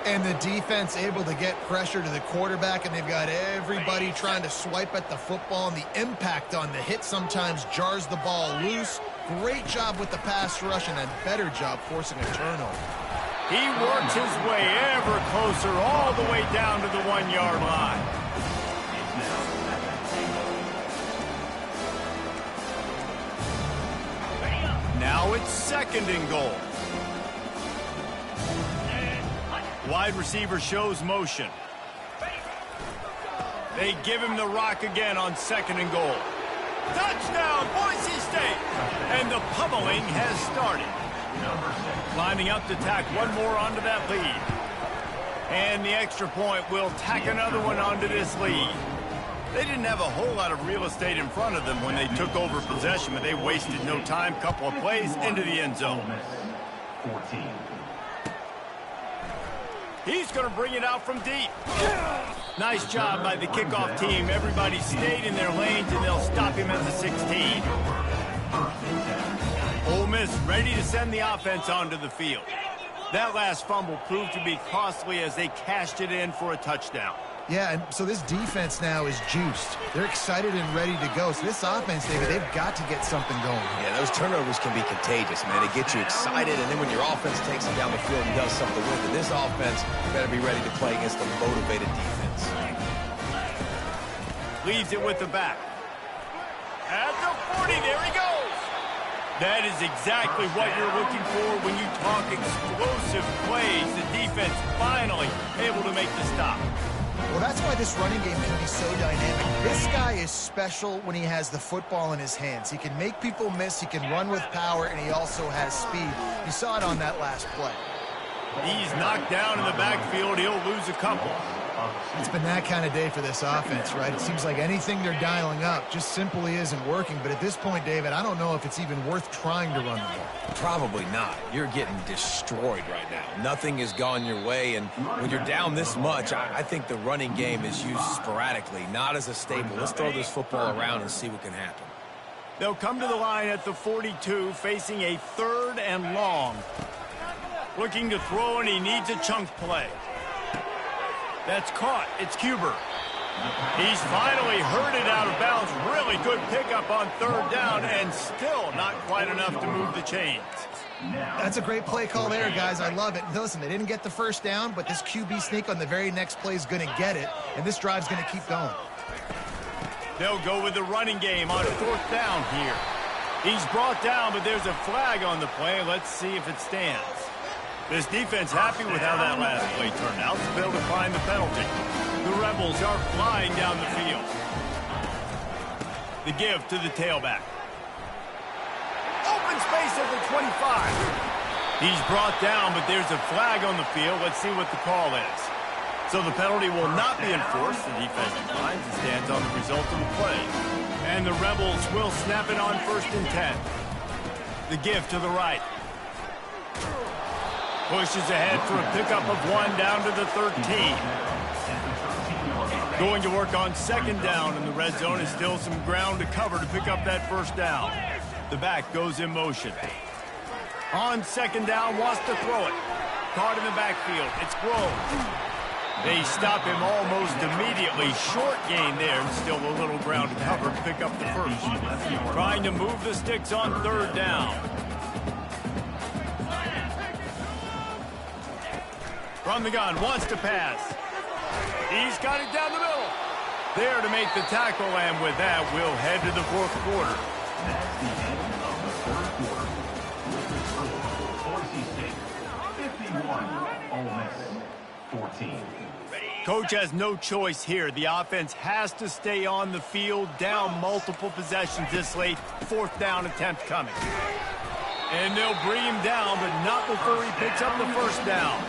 And the defense able to get pressure to the quarterback, and they've got everybody trying to swipe at the football, and the impact on the hit sometimes jars the ball loose. Great job with the pass rush, and a better job forcing a turnover. He works his way ever closer all the way down to the 1-yard line. Now it's second and goal. Wide receiver shows motion. They give him the rock again on second and goal. Touchdown, Boise State! And the pummeling has started. Lining up to tack one more onto that lead. And the extra point will tack another one onto this lead. They didn't have a whole lot of real estate in front of them when they took over possession, but they wasted no time. Couple of plays into the end zone. 14. He's going to bring it out from deep. Nice job by the kickoff team. Everybody stayed in their lanes, and they'll stop him at the 16. Ole Miss ready to send the offense onto the field. That last fumble proved to be costly as they cashed it in for a touchdown. Yeah, and so this defense now is juiced. They're excited and ready to go. So this offense, David, they've got to get something going. Yeah, those turnovers can be contagious, man. They get you excited, and then when your offense takes them down the field and does something with it, this offense better be ready to play against a motivated defense. Leaves it with the back. At the 40, there he goes. That is exactly what you're looking for when you talk explosive plays. The defense finally able to make the stop. Well, that's why this running game can be so dynamic. This guy is special when he has the football in his hands. He can make people miss, he can run with power, and he also has speed. You saw it on that last play. He's knocked down in the backfield. He'll lose a couple. It's been that kind of day for this offense, right? It seems like anything they're dialing up just simply isn't working. But at this point, David, I don't know if it's even worth trying to run the ball. Probably not. You're getting destroyed right now. Nothing has gone your way, and when you're down this much, I think the running game is used sporadically, not as a staple. Let's throw this football around and see what can happen. They'll come to the line at the 42, facing a 3rd and long. Looking to throw, and he needs a chunk play. That's caught. It's Cuber. He's finally herded out of bounds. Really good pickup on third down, and still not quite enough to move the chains. That's a great play call there, guys. I love it. Listen, they didn't get the first down, but this QB sneak on the very next play is going to get it, and this drive's going to keep going. They'll go with the running game on fourth down here. He's brought down, but there's a flag on the play. Let's see if it stands. This defense happy with how that last play turned out, so they'll decline the penalty. The Rebels are flying down the field. The give to the tailback. Open space at the 25. He's brought down, but there's a flag on the field. Let's see what the call is. So the penalty will not be enforced. The defense declines and stands on the result of the play. And the Rebels will snap it on 1st and 10. The give to the right. Pushes ahead for a pickup of 1 down to the 13. Going to work on 2nd down, and the red zone is still some ground to cover to pick up that 1st down. The back goes in motion. On 2nd down, wants to throw it. Caught in the backfield. It's Grove. They stop him almost immediately. Short gain there, and still a little ground to cover to pick up the 1st. Trying to move the sticks on 3rd down. From the gun, wants to pass. He's got it down the middle. There to make the tackle, and with that, we'll head to the 4th quarter. That's the end of the 3rd quarter. With the score, Boise State 51, Ole Miss 14. Coach has no choice here. The offense has to stay on the field, down multiple possessions this late. 4th down attempt coming. And they'll bring him down, but not before he picks up the 1st down.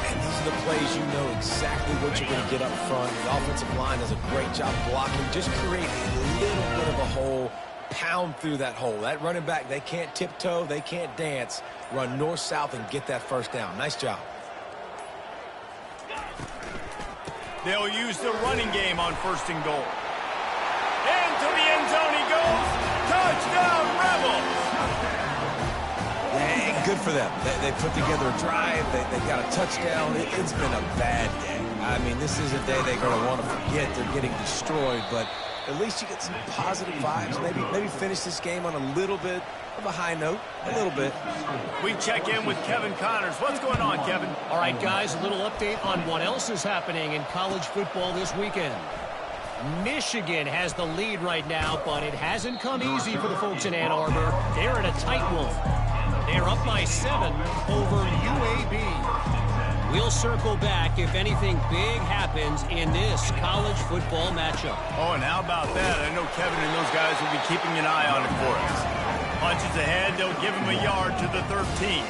And these are the plays you know exactly what you're going to get up front. The offensive line does a great job blocking. Just create a little bit of a hole, pound through that hole. That running back, they can't tiptoe, they can't dance. Run north-south and get that 1st down. Nice job. They'll use the running game on 1st and goal. Into the end zone he goes. Touchdown, Rebels! Hey, good for them. They put together a drive. They got a touchdown. It's been a bad day. I mean, this is a day they're going to want to forget. They're getting destroyed, but at least you get some positive vibes. Maybe finish this game on a little bit of a high note, a little bit. We check in with Kevin Connors. What's going on, Kevin? All right, guys, a little update on what else is happening in college football this weekend. Michigan has the lead right now, but it hasn't come easy for the folks in Ann Arbor. They're in a tight one. They're up by 7 over UAB. We'll circle back if anything big happens in this college football matchup. Oh, and how about that? I know Kevin and those guys will be keeping an eye on it for us. Punches ahead, they'll give him a yard to the 13.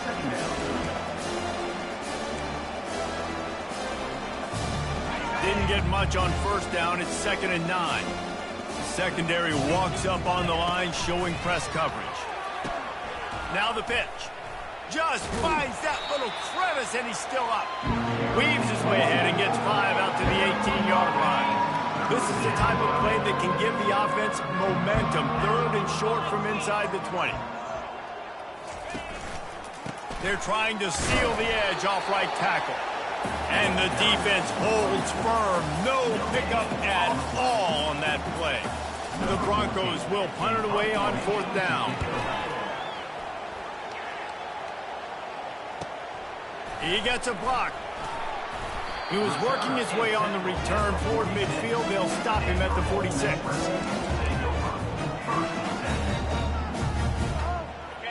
Didn't get much on 1st down. It's 2nd and 9. The secondary walks up on the line, showing press coverage. Now the pitch. Just finds that little crevice, and he's still up. Weaves his way ahead and gets 5 out to the 18-yard line. This is the type of play that can give the offense momentum. 3rd and short from inside the 20. They're trying to seal the edge off right tackle. And the defense holds firm. No pickup at all on that play. The Broncos will punt it away on 4th down. He gets a block. He was working his way on the return toward midfield. They'll stop him at the 46.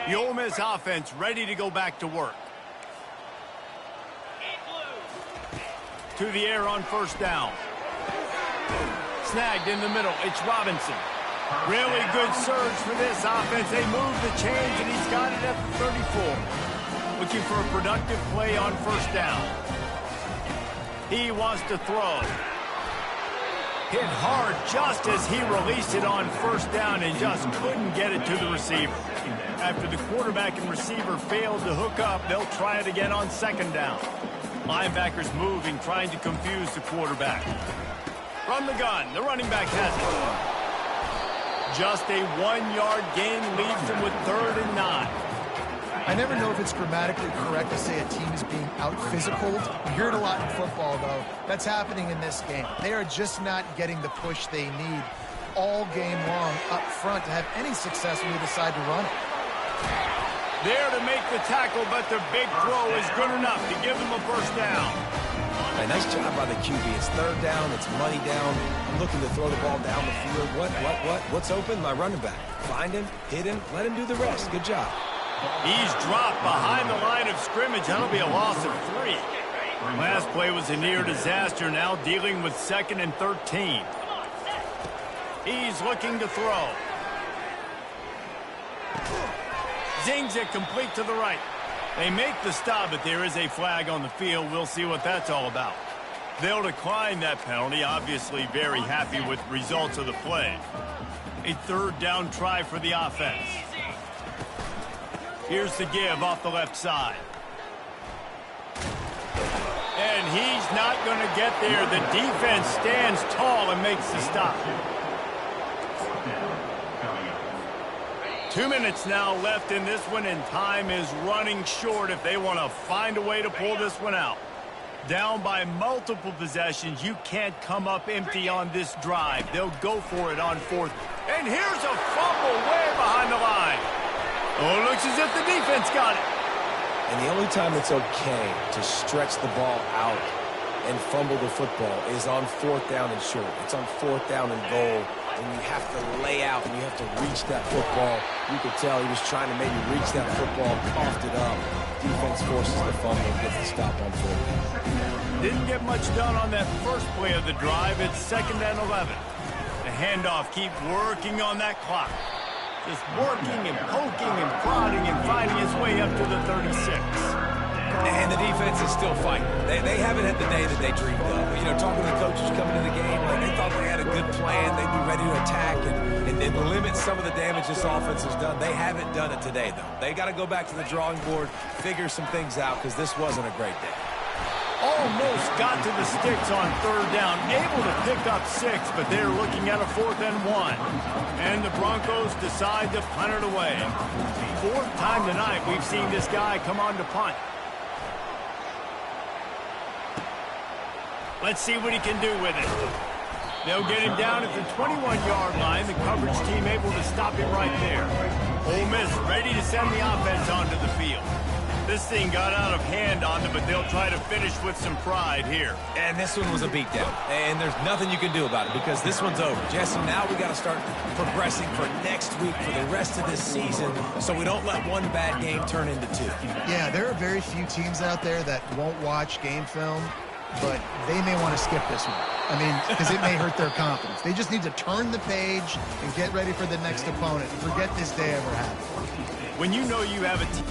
The Ole Miss offense ready to go back to work. To the air on 1st down. Snagged in the middle. It's Robinson. Really good surge for this offense. They move the chains, and he's got it at the 34. Looking for a productive play on 1st down. He wants to throw. Hit hard just as he released it on 1st down and just couldn't get it to the receiver. After the quarterback and receiver failed to hook up, they'll try it again on 2nd down. Linebackers moving, trying to confuse the quarterback. From the gun, the running back has it. Just a 1-yard gain leaves him with 3rd and 9. I never know if it's grammatically correct to say a team is being out-physicaled. You hear it a lot in football, though. That's happening in this game. They are just not getting the push they need all game long up front to have any success when they decide to run it. There to make the tackle, but the big throw is good enough to give them a first down. A nice job by the QB. It's third down. It's money down. I'm looking to throw the ball down the field. What's open? My running back. Find him, hit him, let him do the rest. Good job. He's dropped behind the line of scrimmage. That'll be a loss of 3. Last play was a near disaster. Now dealing with 2nd and 13. He's looking to throw. Zings it complete to the right. They make the stop, but there is a flag on the field. We'll see what that's all about. They'll decline that penalty. Obviously very happy with the results of the play. A third down try for the offense. Here's the give off the left side. And he's not going to get there. The defense stands tall and makes the stop. 2 minutes now left in this one, and time is running short if they want to find a way to pull this one out. Down by multiple possessions, you can't come up empty on this drive. They'll go for it on 4th. And here's a fumble way behind the line. Oh, it looks as if the defense got it. And the only time it's okay to stretch the ball out and fumble the football is on 4th down and short. It's on 4th down and goal. When you have to lay out and you have to reach that football, you could tell he was trying to maybe reach that football, coughed it up. Defense forces the fumble and gets the stop on 4th down. Didn't get much done on that first play of the drive. It's 2nd and 11. The handoff keeps working on that clock. Just working and poking and prodding and finding his way up to the 36. And the defense is still fighting. They haven't had the day that they dreamed of. You know, talking to the coaches coming to the game, like they thought they had a good plan. They'd be ready to attack and limit some of the damage this offense has done. They haven't done it today, though. They got to go back to the drawing board, figure some things out, because this wasn't a great day. Almost got to the sticks on 3rd down. Able to pick up 6, but they're looking at a 4th and 1. And the Broncos decide to punt it away. 4th time tonight we've seen this guy come on to punt. Let's see what he can do with it. They'll get him down at the 21-yard line. The coverage team able to stop him right there. Ole Miss ready to send the offense onto the field. This thing got out of hand on them, but they'll try to finish with some pride here. And this one was a beatdown. And there's nothing you can do about it because this one's over. Jesse, now we got to start progressing for next week for the rest of this season so we don't let one bad game turn into 2. Yeah, there are very few teams out there that won't watch game film, but they may want to skip this one. I mean, because it may hurt their confidence. They just need to turn the page and get ready for the next opponent and forget this day ever happened. When you know you have a team